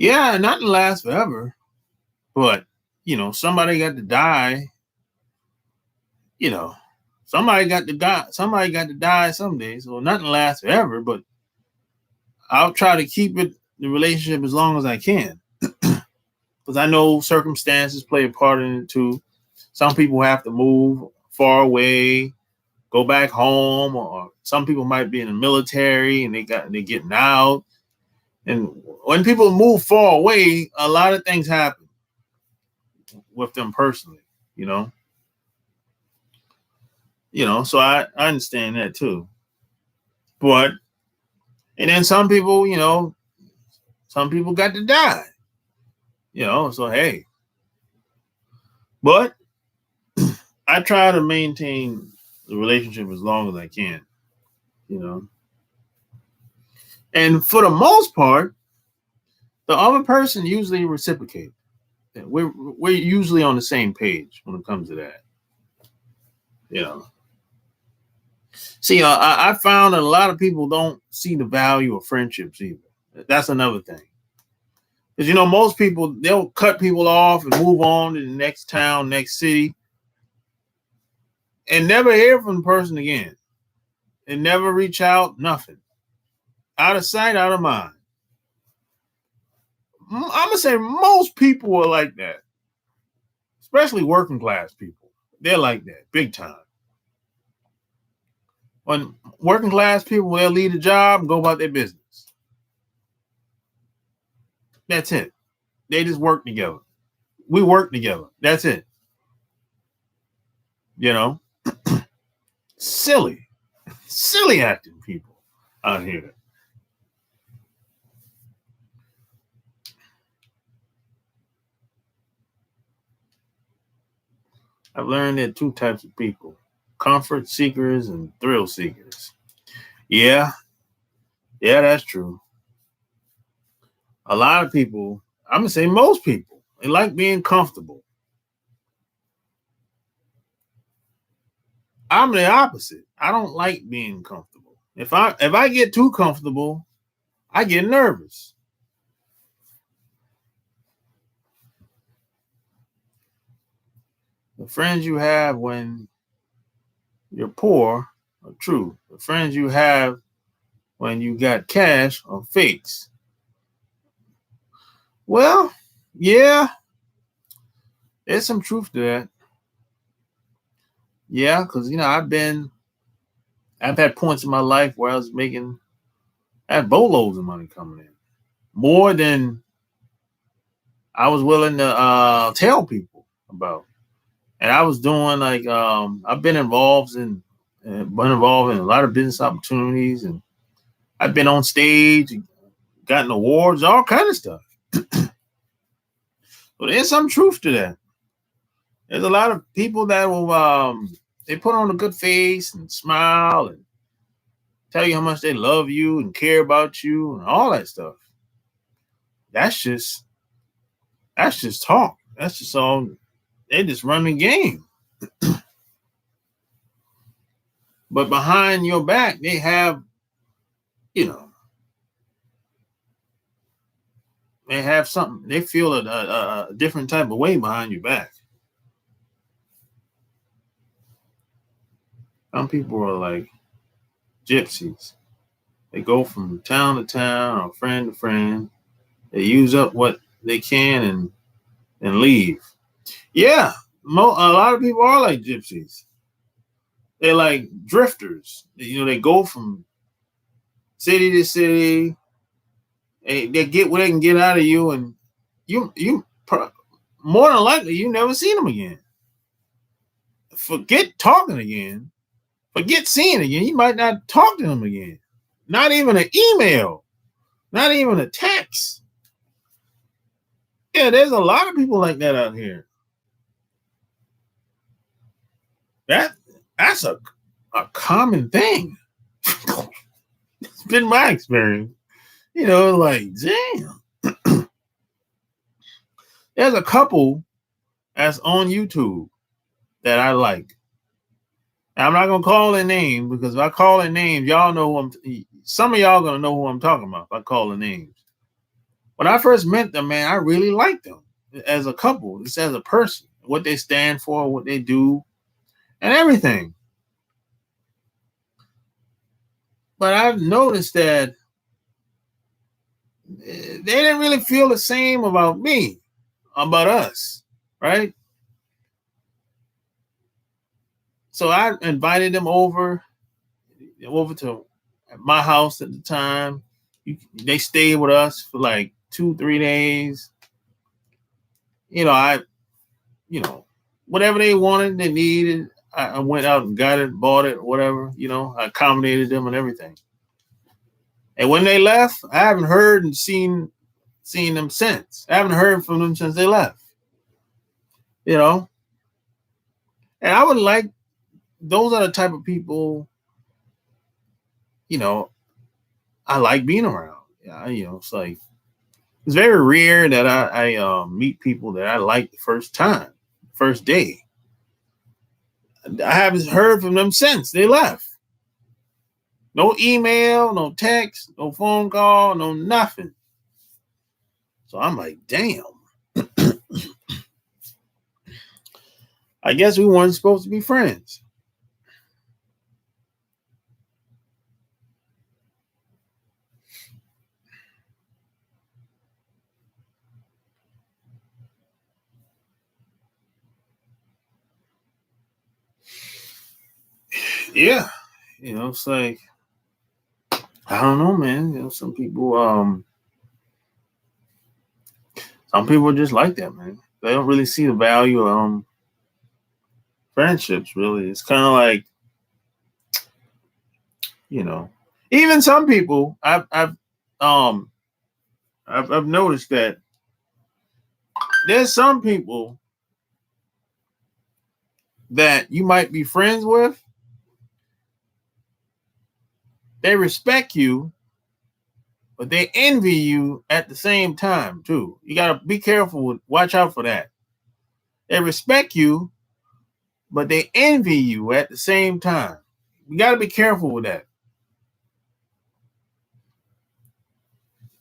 [SPEAKER 1] Yeah, nothing lasts forever. But, somebody got to die. Somebody got to die someday. So nothing lasts forever, but I'll try to keep the relationship as long as I can. Because I know circumstances play a part in it too. Some people have to move far away, go back home, or some people might be in the military and they're getting out. And when people move far away, a lot of things happen with them personally, so I understand that too. But, and then some people got to die, so hey. But I try to maintain the relationship as long as I can, And for the most part, the other person usually reciprocates. We're usually on the same page when it comes to that. See, I found that a lot of people don't see the value of friendships either. That's another thing. Because, most people, they'll cut people off and move on to the next town, next city, and never hear from the person again. And never reach out, nothing. Out of sight, out of mind. I'm going to say most people are like that. Especially working class people. They're like that, big time. When working class people, they'll leave a job and go about their business. That's it. They just work together. We work together. That's it. Silly acting people out here. I've learned there are two types of people: comfort seekers and thrill seekers. Yeah, that's true. A lot of people, I'm going to say most people, they like being comfortable. I'm the opposite. I don't like being comfortable. If I get too comfortable, I get nervous. The friends you have when you're poor are true. The friends you have when you got cash are fakes. Well, yeah, there's some truth to that. Yeah, because I've had points in my life where I had boatloads of money coming in, more than I was willing to tell people about. And I was doing I've been involved in a lot of business opportunities, and I've been on stage, and gotten awards, all kind of stuff. So there's some truth to that. There's a lot of people that will they put on a good face and smile and tell you how much they love you and care about you and all that stuff. That's just talk. That's just all. They just run the game. But behind your back, they have, they have something. They feel a different type of way behind your back. Some people are like gypsies. They go from town to town or friend to friend. They use up what they can and leave. Yeah, a lot of people are like gypsies. They're like drifters. They go from city to city. They get what they can get out of you, and you more than likely you never see them again. Forget talking again. Forget seeing again. You might not talk to them again. Not even an email. Not even a text. Yeah, there's a lot of people like that out here. That's a common thing. It's been my experience. Like, damn. There's a couple that's on YouTube that I like. I'm not gonna call their name because if I call their names, y'all know who some of y'all gonna know who I'm talking about if I call the names. When I first met them, man, I really liked them as a couple, just as a person, what they stand for, what they do, and everything. But I've noticed that they didn't really feel the same about me, about us, right? So I invited them over to my house at the time. They stayed with us for like 2-3 days. I whatever they wanted, they needed. I went out and got it, bought it, whatever. I accommodated them and everything. And when they left, I haven't heard and seen them since. I haven't heard from them since they left. And I would like, those are the type of people, I like being around. It's like, it's very rare that I meet people that I like the first time, first day. I haven't heard from them since they left. No email, no text, no phone call, no nothing. So I'm like, damn. I guess we weren't supposed to be friends. Yeah. It's like, I don't know, man. Some people are just like that, man. They don't really see the value of friendships, really. It's kind of like, even some people I've noticed that there's some people that you might be friends with. They respect you, but they envy you at the same time too. You gotta be careful watch out for that. They respect you, but they envy you at the same time. You gotta be careful with that.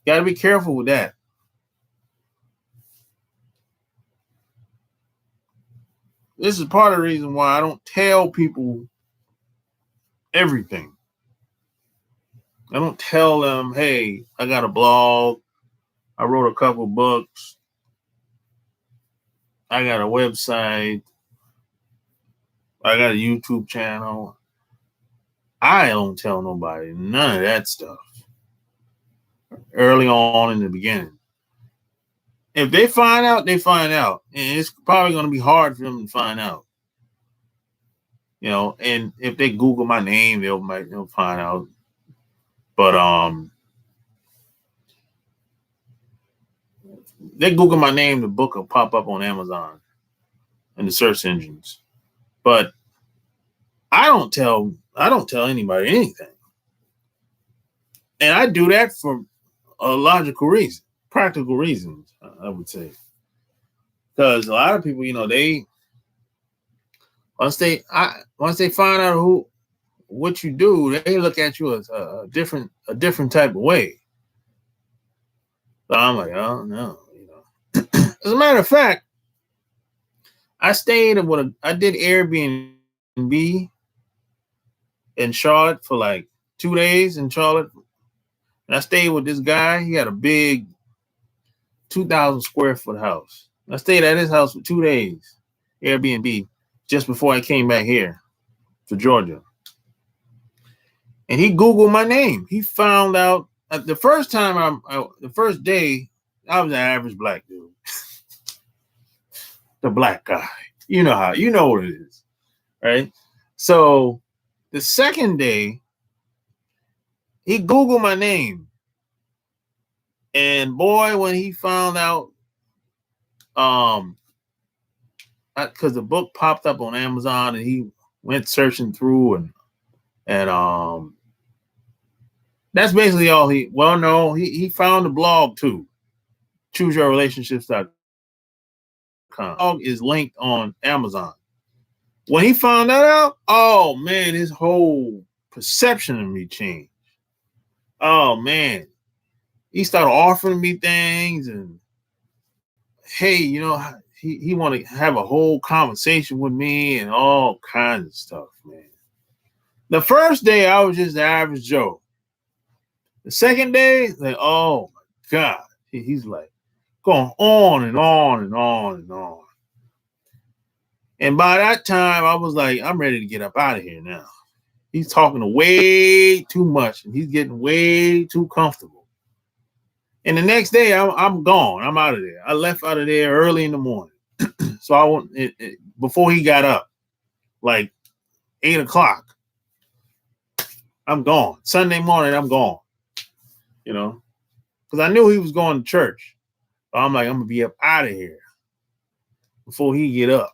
[SPEAKER 1] You gotta be careful with that. This is part of the reason why I don't tell people everything. I don't tell them, hey, I got a blog. I wrote a couple books. I got a website. I got a YouTube channel. I don't tell nobody none of that stuff early on in the beginning. If they find out, they find out. And it's probably going to be hard for them to find out. And if they Google my name, they'll find out. But they Google my name, the book will pop up on Amazon and the search engines. But I don't tell anybody anything. And I do that for a logical reason, practical reasons, I would say. Because a lot of people, they once they find out what you do, they look at you as a different type of way. So I'm like, oh no, As a matter of fact, I stayed I did Airbnb in Charlotte for like 2 days in Charlotte. And I stayed with this guy. He had a big 2,000 square foot house. I stayed at his house for 2 days, Airbnb, just before I came back here to Georgia. And he Googled my name. He found out the first time the first day, I was an average black dude. The black guy. You know what it is, right? So the second day, he Googled my name. And boy, when he found out, because the book popped up on Amazon, and he went searching through, and that's basically all he. Well, no, he found the blog too. ChooseYourRelationships.com. The blog is linked on Amazon. When he found that out, oh man, his whole perception of me changed. Oh man, he started offering me things, and hey, he want to have a whole conversation with me and all kinds of stuff, man. The first day I was just the average Joe. The second day, like, oh my God, he's like going on and on and on and on. And by that time, I was like, I'm ready to get up out of here now. He's talking way too much, and he's getting way too comfortable. And the next day, I'm gone. I'm out of there. I left out of there early in the morning. So I went before he got up, like 8 o'clock. I'm gone. Sunday morning, I'm gone. Because I knew he was going to church. So I'm like, I'm gonna be up out of here before he get up.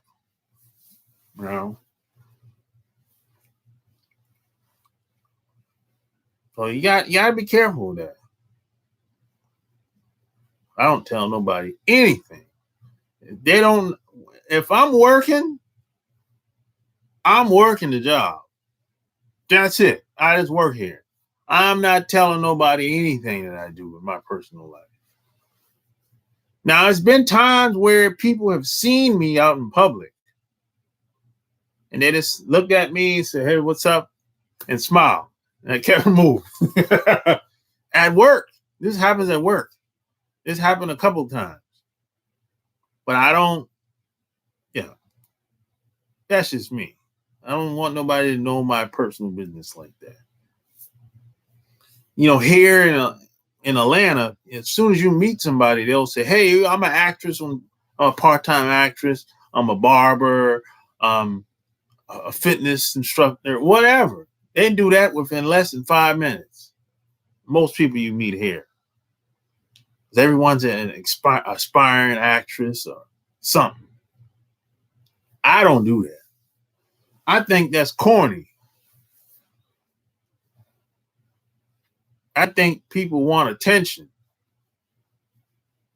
[SPEAKER 1] So you gotta be careful with that. I don't tell nobody anything. If I'm working the job. That's it. I just work here. I'm not telling nobody anything that I do in my personal life. Now, it's been times where people have seen me out in public, and they just looked at me and said, hey, what's up? And smile. And I kept moving. At work. This happens at work. This happened a couple times. But I don't, that's just me. I don't want nobody to know my personal business like that. Here in Atlanta, as soon as you meet somebody, they'll say, hey, I'm an actress, I'm a part-time actress, I'm a barber, a fitness instructor, whatever. They do that within less than 5 minutes. Most people you meet here. Everyone's an aspiring actress or something. I don't do that. I think that's corny. I think people want attention.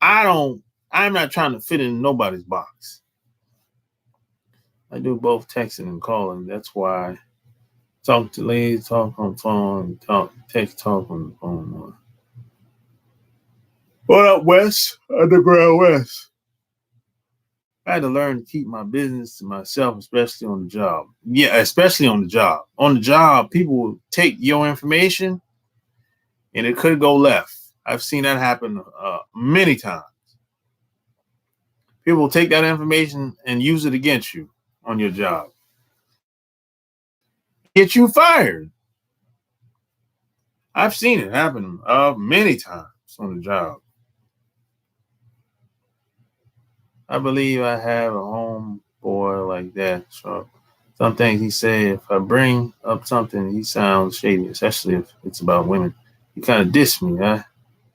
[SPEAKER 1] I'm not trying to fit in nobody's box. I do both texting and calling. That's why I talk to ladies, talk on phone, text on the phone. What up, Wes? Underground West. I had to learn to keep my business to myself, especially on the job. Yeah, especially on the job. On the job, people will take your information and it could go left. I've seen that happen many times. People will take that information and use it against you on your job. Get you fired. I've seen it happen many times on the job. I believe I have a homeboy like that. So some things he say, if I bring up something, he sounds shady, especially if it's about women. He kind of diss me. I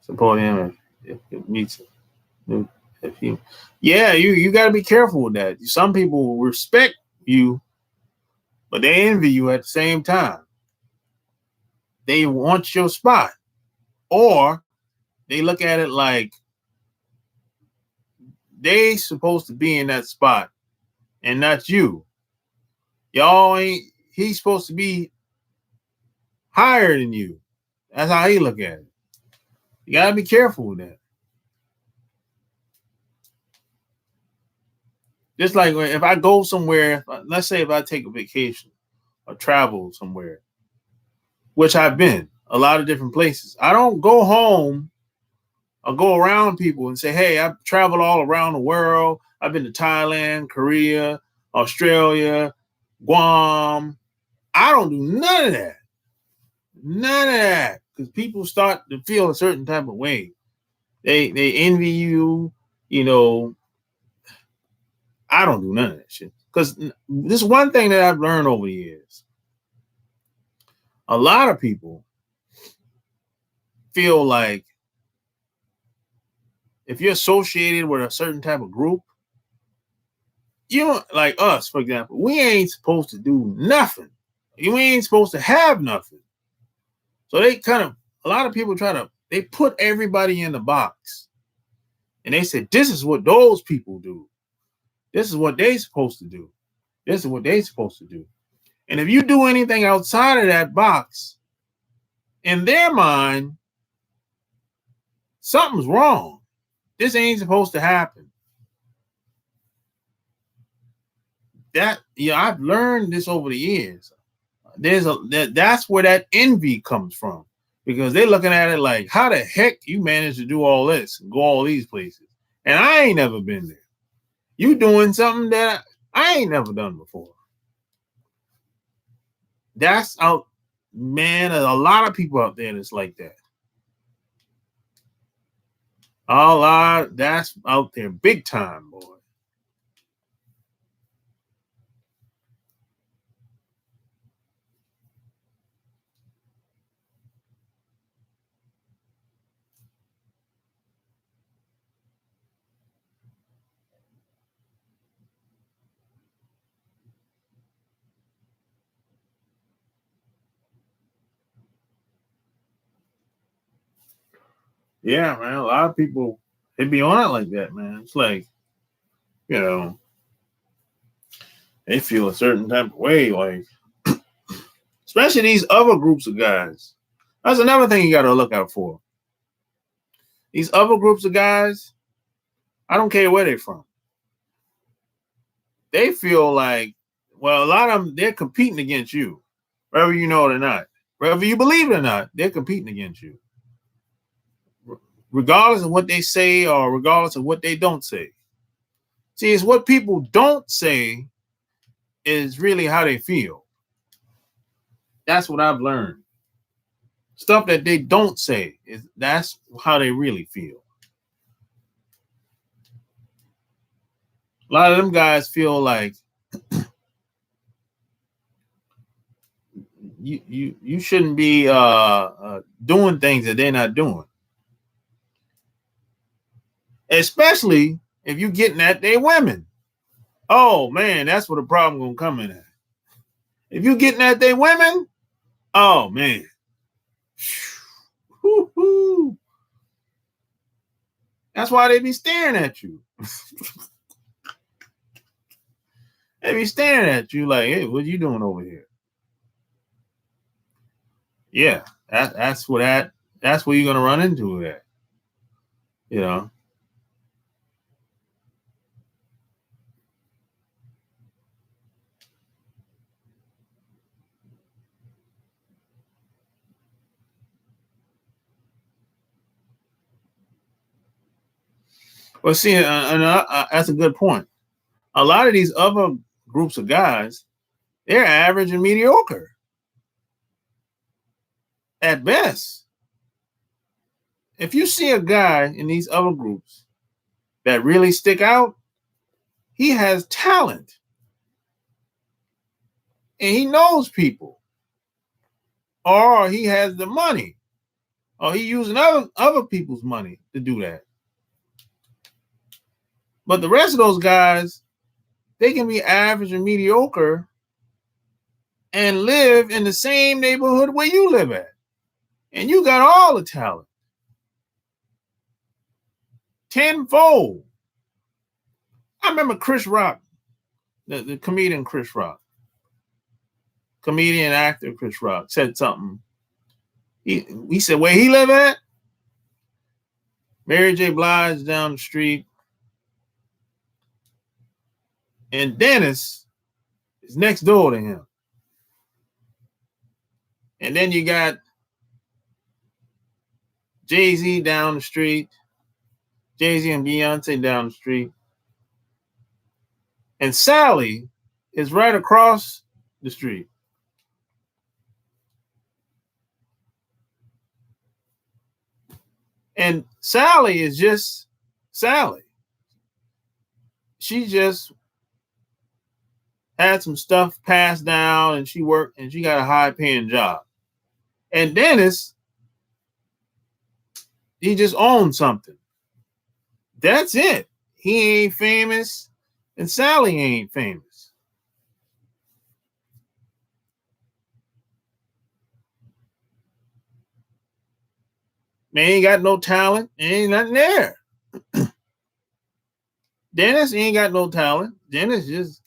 [SPEAKER 1] support him if it meets him. You got to be careful with that. Some people will respect you, but they envy you at the same time. They want your spot, or they look at it like they supposed to be in that spot and not you. He's supposed to be higher than you. That's how he look at it. You got to be careful with that. Just like if I go somewhere, let's say if I take a vacation or travel somewhere, which I've been a lot of different places, I don't go home or go around people and say, hey, I've traveled all around the world. I've been to Thailand, Korea, Australia, Guam. I don't do none of that. None of that. Because people start to feel a certain type of way. They envy you, I don't do none of that shit. Because this one thing that I've learned over the years. A lot of people feel like if you're associated with a certain type of group, you like us, for example, we ain't supposed to do nothing. You ain't supposed to have nothing. So they a lot of people they put everybody in the box. And they said, this is what those people do. This is what they supposed to do. This is what they supposed to do. And if you do anything outside of that box, in their mind, something's wrong. This ain't supposed to happen. I've learned this over the years. That's where that envy comes from, because they're looking at it like, how the heck you managed to do all this and go all these places, and I ain't never been there. You doing something that I ain't never done before. That's out, man. There's a lot of people out there that's like that. That's out there big time, boy. Yeah, man. A lot of people, they be on it like that, man. It's like, they feel a certain type of way, like, especially these other groups of guys. That's another thing you got to look out for. These other groups of guys, I don't care where they're from. They feel like, well, a lot of them, they're competing against you, whether you know it or not. Whether you believe it or not, they're competing against you. Regardless of what they say or regardless of what they don't say. See, it's what people don't say is really how they feel. That's what I've learned. Stuff that they don't say, that's how they really feel. A lot of them guys feel like you shouldn't be doing things that they're not doing. Especially if you're getting at their women. Oh, man, that's where the problem going to come in at. If you're getting at their women, oh, man. Woo-hoo. That's why they be staring at you. They be staring at you like, hey, what you doing over here? Yeah, that's where you're going to run into that. Well, see, that's a good point. A lot of these other groups of guys, they're average and mediocre at best. If you see a guy in these other groups that really stick out, he has talent. And he knows people. Or he has the money. Or he using other people's money to do that. But the rest of those guys, they can be average and mediocre and live in the same neighborhood where you live at. And you got all the talent. Tenfold. I remember Chris Rock, the comedian Chris Rock. Comedian actor Chris Rock said something. He said where he live at, Mary J. Blige down the street, and Dennis is next door to him. And then you got Jay-Z down the street, Jay-Z and Beyonce down the street. And Sally is right across the street. And Sally is just Sally. She just had some stuff passed down and she worked and she got a high paying job. And Dennis, he just owned something. That's it. He ain't famous, and Sally ain't famous. Man ain't got no talent, ain't nothing there. Dennis ain't got no talent. Dennis just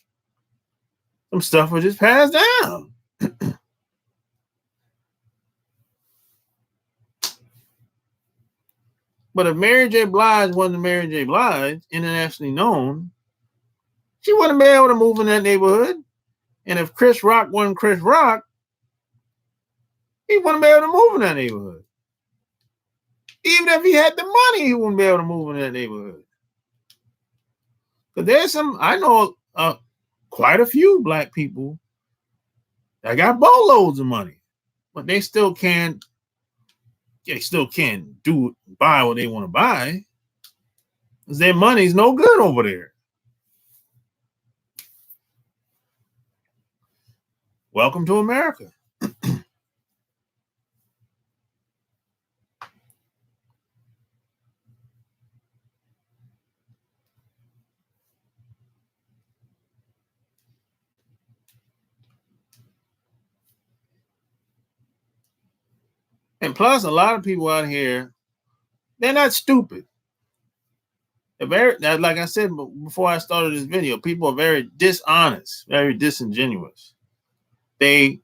[SPEAKER 1] some stuff was just passed down. But if Mary J. Blige wasn't Mary J. Blige, internationally known, she wouldn't be able to move in that neighborhood. And if Chris Rock wasn't Chris Rock, he wouldn't be able to move in that neighborhood. Even if he had the money, he wouldn't be able to move in that neighborhood. But there's I know quite a few black people that got boatloads of money, but they still can't buy what they want to buy because their money's no good over there. Welcome to America. And plus, a lot of people out here, they're not stupid. They're very, like I said before I started this video, people are very dishonest, very disingenuous. They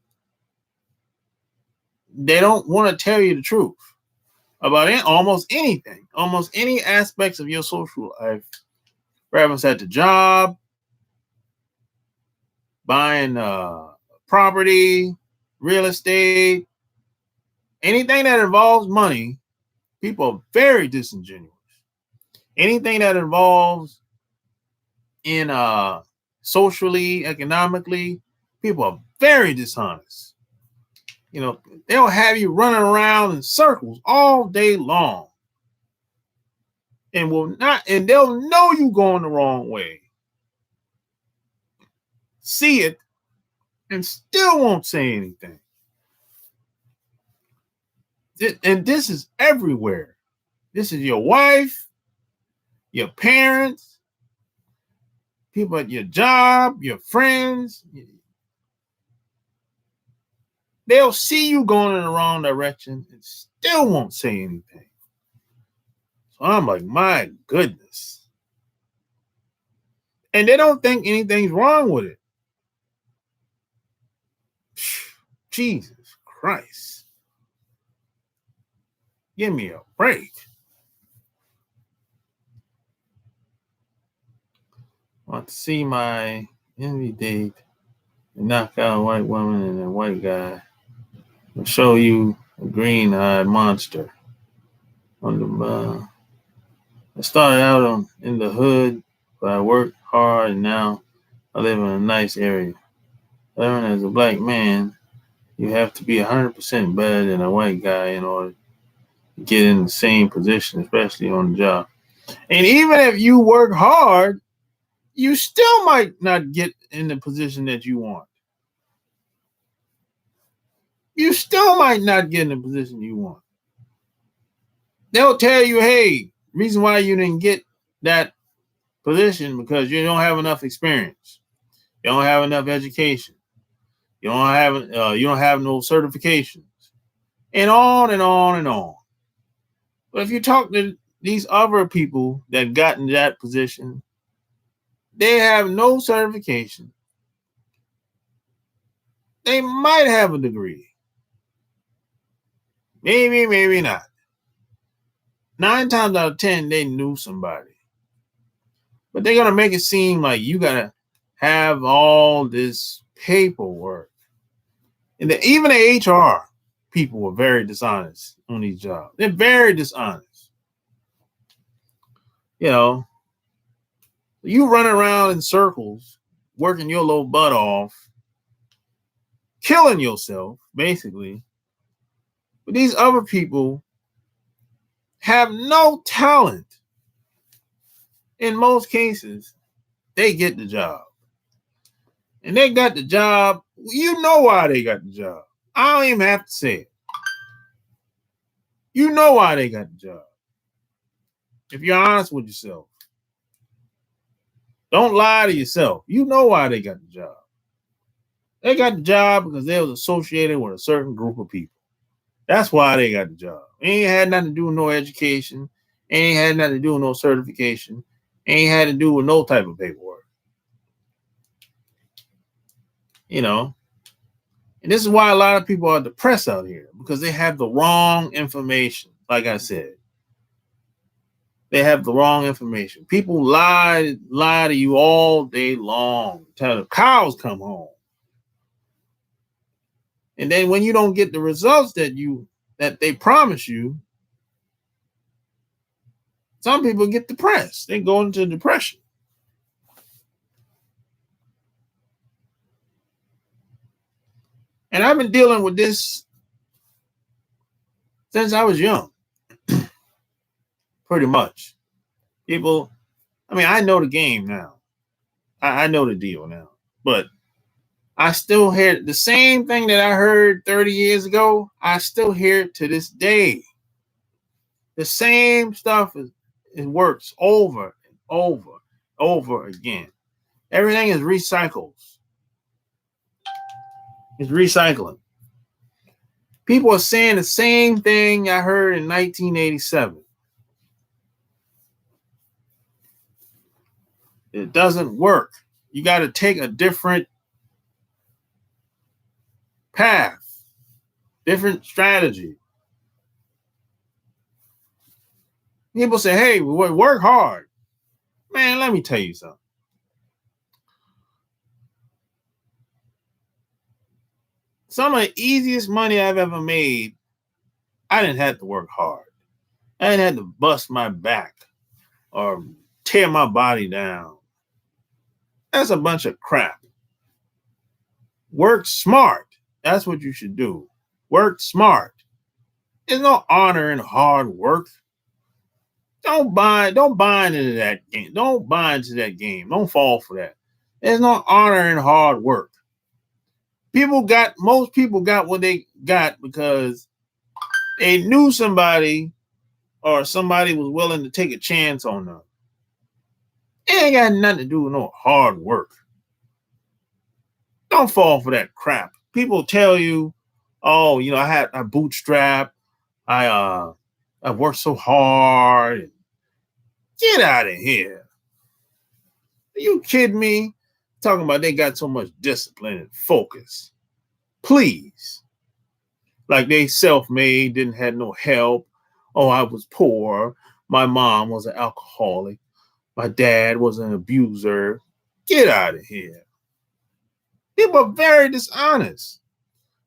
[SPEAKER 1] don't want to tell you the truth about almost anything, almost any aspects of your social life, whether it's at the job, buying property, real estate, anything that involves money. People are very disingenuous. Anything that involves in socially, economically, people are very dishonest. You know, they'll have you running around in circles all day long. And they'll know you going the wrong way. See it and still won't say anything. And this is everywhere. This is your wife, your parents, people at your job, your friends. They'll see you going in the wrong direction and still won't say anything. So I'm like, my goodness. And they don't think anything's wrong with it. Jesus Christ. Give me a break. I want to see my envy date and knock out a white woman and a white guy. I'll show you a green-eyed monster. I started out in the hood, but I worked hard and now I live in a nice area. Living as a black man, you have to be 100% better than a white guy in order to get in the same position, especially on the job. And even if you work hard, you still might not get in the position that you want. You still might not get in the position you want. They'll tell you, hey, reason why you didn't get that position because you don't have enough experience. You don't have enough education. You don't have no certifications. And on and on and on. But if you talk to these other people that got in that position, they have no certification. They might have a degree. Maybe, maybe not. 9 times out of 10, they knew somebody. But they're going to make it seem like you got to have all this paperwork. And even the HR people were very dishonest on these jobs. They're very dishonest. You know, you run around in circles, working your little butt off, killing yourself, basically. But these other people have no talent. In most cases, they get the job. And they got the job. You know why they got the job. I don't even have to say it. You know why they got the job. If you're honest with yourself, don't lie to yourself. You know why they got the job. They got the job because they was associated with a certain group of people. That's why they got the job. It ain't had nothing to do with no education. It ain't had nothing to do with no certification. It ain't had to do with no type of paperwork. You know, and this is why a lot of people are depressed out here, because they have the wrong information. Like I said, they have the wrong information. People lie to you all day long. Tell the cows come home. And then when you don't get the results that they promise you, some people get depressed. They go into depression. And I've been dealing with this since I was young. Pretty much. People, I know the game now. I know the deal now. But I still hear the same thing that I heard 30 years ago. I still hear it to this day. The same stuff it works over and over again. Everything is recycled. It's recycling. People are saying the same thing I heard in 1987. It doesn't work. You got to take a different path, different strategy. People say, hey, work hard. Man, let me tell you something. Some of the easiest money I've ever made, I didn't have to work hard. I didn't have to bust my back or tear my body down. That's a bunch of crap. Work smart. That's what you should do. Work smart. There's no honor in hard work. Don't buy into that game. Don't buy into that game. Don't fall for that. There's no honor in hard work. Most people got what they got because they knew somebody, or somebody was willing to take a chance on them. It ain't got nothing to do with no hard work. Don't fall for that crap. People tell you, oh, I bootstrap. I worked so hard. Get out of here. Are you kidding me? Talking about they got so much discipline and focus. Please. Like they self-made, didn't have no help. Oh, I was poor. My mom was an alcoholic. My dad was an abuser. Get out of here. People are very dishonest.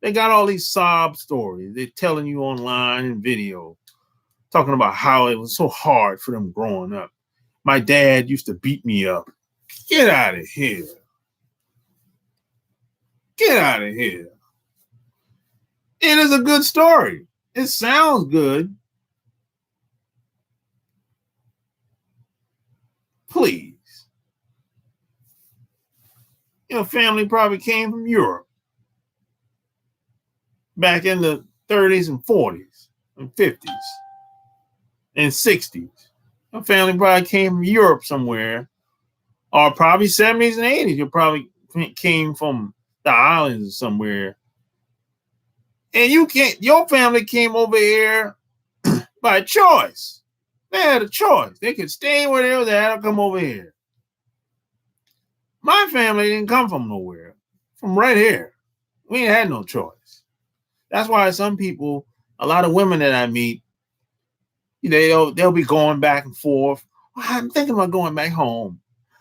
[SPEAKER 1] They got all these sob stories. They're telling you online and video, talking about how it was so hard for them growing up. My dad used to beat me up. Get out of here. Get out of here. It is a good story. It sounds good. Please. Your family probably came from Europe back in the 30s and 40s and 50s and 60s. Your family probably came from Europe somewhere, or probably 70s and 80s. You probably came from the islands somewhere. And your family came over here by choice. They had a choice. They could stay where they was at or come over here. My family didn't come from nowhere. From right here. We ain't had no choice. That's why some people, a lot of women that I meet, they'll be going back and forth. I'm thinking about going back home.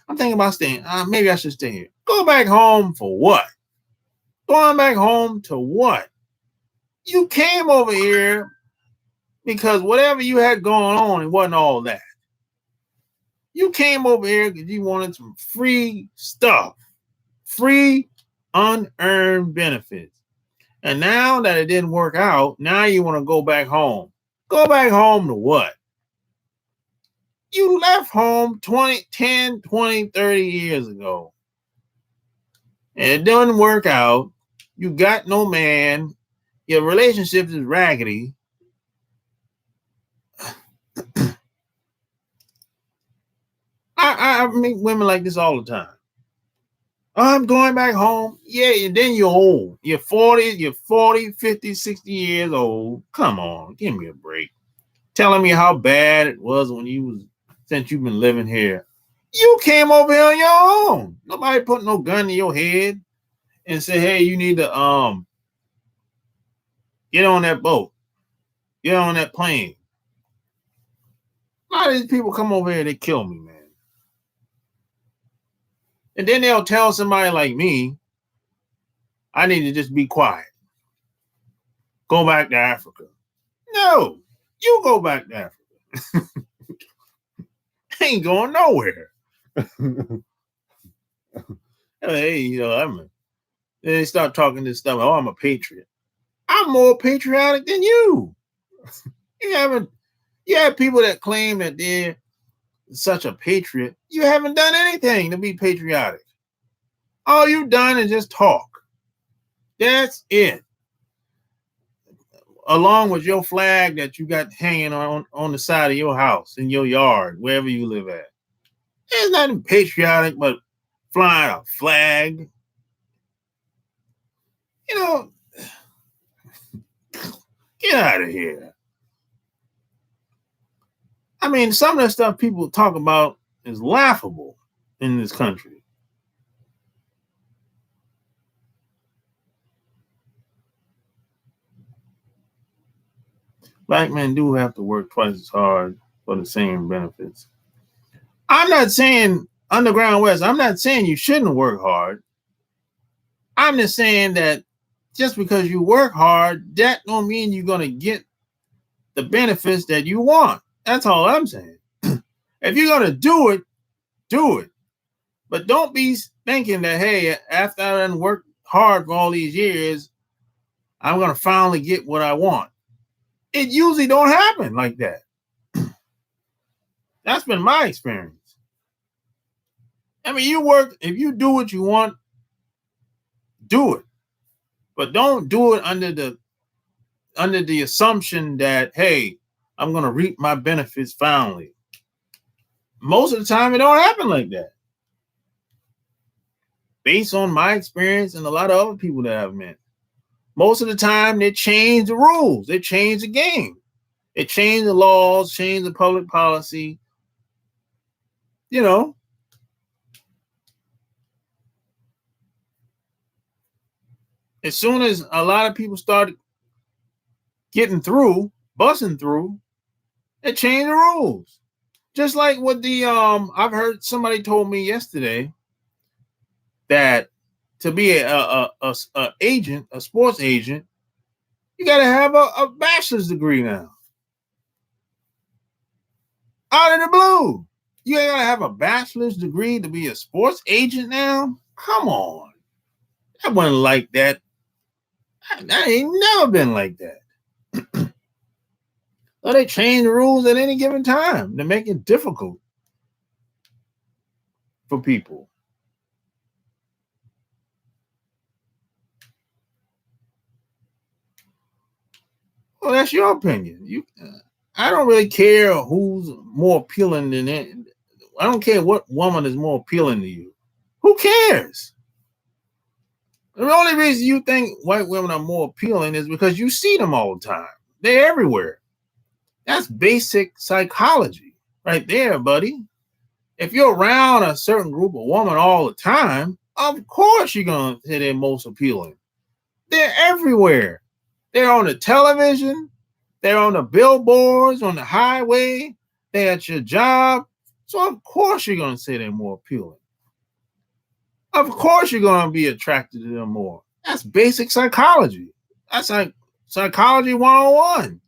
[SPEAKER 1] I'm thinking about staying. Maybe I should stay here. Go back home for what? Going back home to what? You came over here because whatever you had going on, it wasn't all that. You came over here because you wanted some free stuff, free unearned benefits. And now that it didn't work out, now you want to go back home. Go back home to what? You left home 10, 20, 30 years ago. And it didn't work out. You got no man. Your relationship is raggedy. I meet women like this all the time. I'm going back home. Yeah, and then you're old. You're 40, 50, 60 years old. Come on, give me a break. Telling me how bad it was since you've been living here. You came over here on your own. Nobody put no gun in your head and say, hey, you need to get on that boat. Get on that plane. A lot of these people come over here, they kill me, man. And then they'll tell somebody like me, I need to just be quiet. Go back to Africa. No, you go back to Africa. Ain't going nowhere. Hey, they start talking this stuff. Oh, I'm a patriot. I'm more patriotic than you. You have people that claim that they're such a patriot. You haven't done anything to be patriotic. All you've done is just talk. That's it. Along with your flag that you got hanging on the side of your house, in your yard, wherever you live at. There's nothing patriotic but flying a flag. Get out of here. I mean, some of the stuff people talk about is laughable in this country. Black men do have to work twice as hard for the same benefits. I'm not saying, Underground West, I'm not saying you shouldn't work hard. I'm just saying that just because you work hard, that don't mean you're going to get the benefits that you want. That's all I'm saying. If you're going to do it, do it. But don't be thinking that, hey, after I done worked hard for all these years, I'm going to finally get what I want. It usually don't happen like that. That's been my experience. I mean, if you do what you want, do it. But don't do it under the assumption that, hey, I'm going to reap my benefits finally. Most of the time, it don't happen like that. Based on my experience and a lot of other people that I've met. Most of the time, they change the rules. They change the game. They change the laws, change the public policy. As soon as a lot of people started getting through, busting through, they changed the rules. Just like with the, I've heard somebody told me yesterday that to be a agent, a sports agent, you got to have a bachelor's degree now. Out of the blue. You got to have a bachelor's degree to be a sports agent now? Come on. That wasn't like that. That ain't never been like that. Well, they change the rules at any given time to make it difficult for people. Well, that's your opinion. I don't really care who's more appealing than it. I don't care what woman is more appealing to you. Who cares? The only reason you think white women are more appealing is because you see them all the time. They're everywhere. That's basic psychology right there, buddy. If you're around a certain group of women all the time, of course you're going to say they're most appealing. They're everywhere. They're on the television. They're on the billboards, on the highway. They're at your job. So of course you're going to say they're more appealing. Of course you're going to be attracted to them more. That's basic psychology. That's like psychology 101.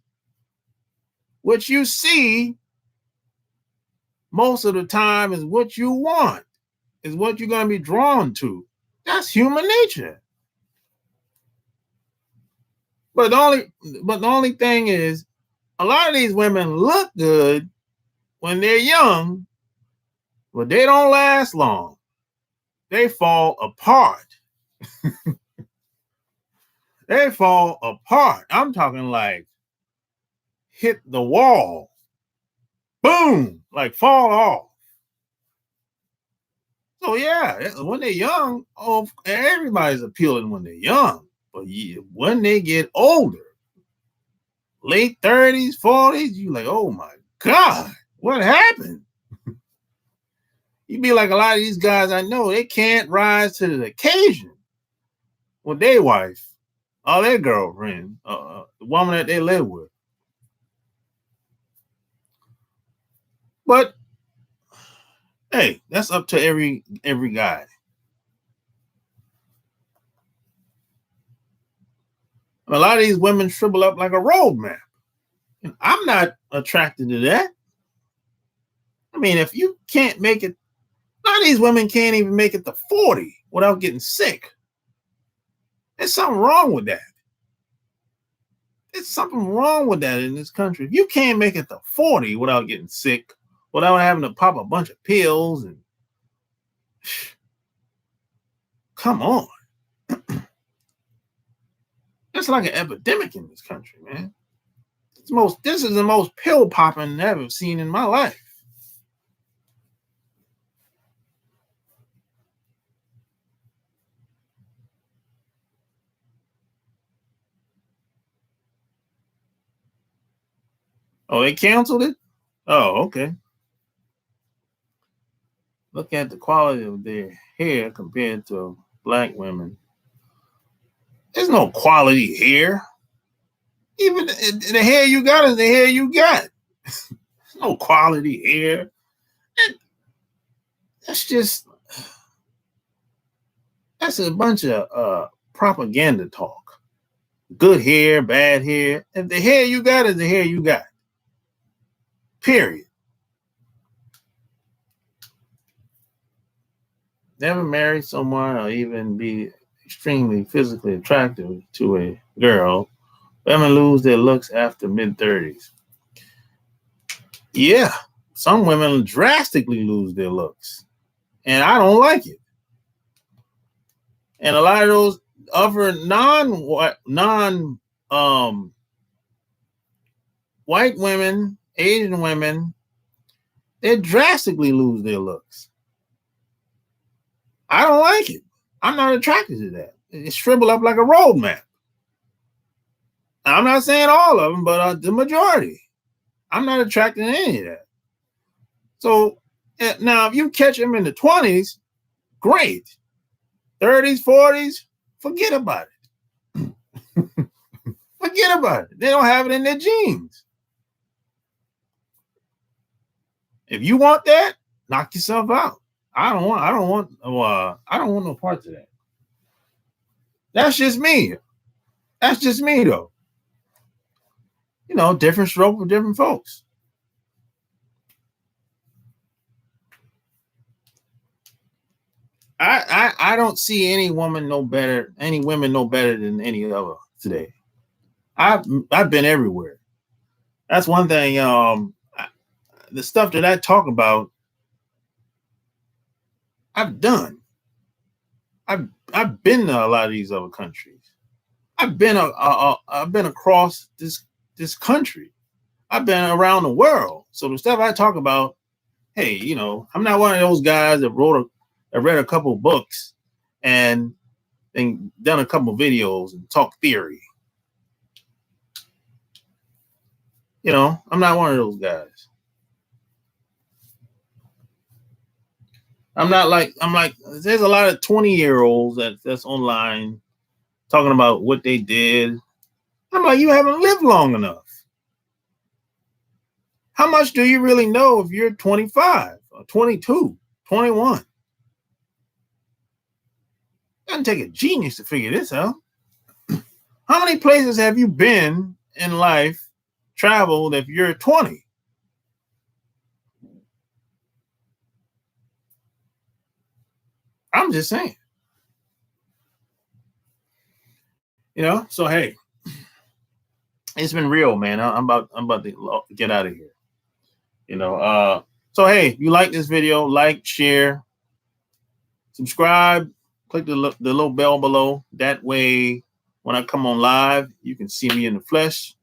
[SPEAKER 1] What you see most of the time is what you want, is what you're going to be drawn to. That's human nature. But the only thing is, a lot of these women look good when they're young, but they don't last long. They fall apart. They fall apart. I'm talking like hit the wall. Boom, like fall off. Oh yeah, when they're young, oh, everybody's appealing when they're young. But when they get older, late 30s, 40s, you like, oh my God, what happened? You be like a lot of these guys I know, they can't rise to the occasion with their wife or their girlfriend, the woman that they live with. But hey, that's up to every guy. A lot of these women shrivel up like a road map. And I'm not attracted to that. I mean, if you can't make it, a lot of these women can't even make it to 40 without getting sick. There's something wrong with that. There's something wrong with that in this country. If you can't make it to 40 without getting sick, without having to pop a bunch of pills, and come on. It's like an epidemic in this country, man. This is the most pill popping I've ever seen in my life. Oh, they canceled it? Oh, okay. Look at the quality of their hair compared to black women. There's no quality hair. Even the hair you got is the hair you got. No quality hair. That's a bunch of propaganda talk. Good hair, bad hair. If the hair you got is the hair you got. Period. Never marry someone or even be extremely physically attractive to a girl. Women lose their looks after mid-30s. Yeah, some women drastically lose their looks. And I don't like it. And a lot of those other non-white women, Asian women, they drastically lose their looks. I don't like it. I'm not attracted to that. It's shriveled up like a road map. I'm not saying all of them, but the majority. I'm not attracted to any of that. So now, if you catch them in the 20s, great. 30s, 40s, forget about it. Forget about it. They don't have it in their genes. If you want that, knock yourself out. I don't want no parts of that. That's just me. That's just me, though. You know, different stroke for different folks. I don't see any women no better than any other today. I've been everywhere. That's one thing. The stuff that I talk about, I've done. I've been to a lot of these other countries. I've been across this country. I've been around the world. So the stuff I talk about, hey, you know, I'm not one of those guys that read a couple books and done a couple videos and talk theory. You know, I'm not one of those guys. I'm like, there's a lot of 20-year-olds that's online talking about what they did. I'm like, you haven't lived long enough. How much do you really know if you're 25 or 22, 21? It doesn't take a genius to figure this out. How many places have you been in life, traveled, if you're 20? I'm just saying. You know, so hey, it's been real, man. I'm about to get out of here. You know, so hey, if you like this video, like, share, subscribe, click the little bell below. That way, when I come on live, you can see me in the flesh,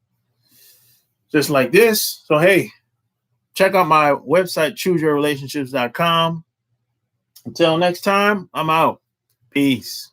[SPEAKER 1] just like this. So hey, check out my website, chooseyourrelationships.com. Until next time, I'm out. Peace.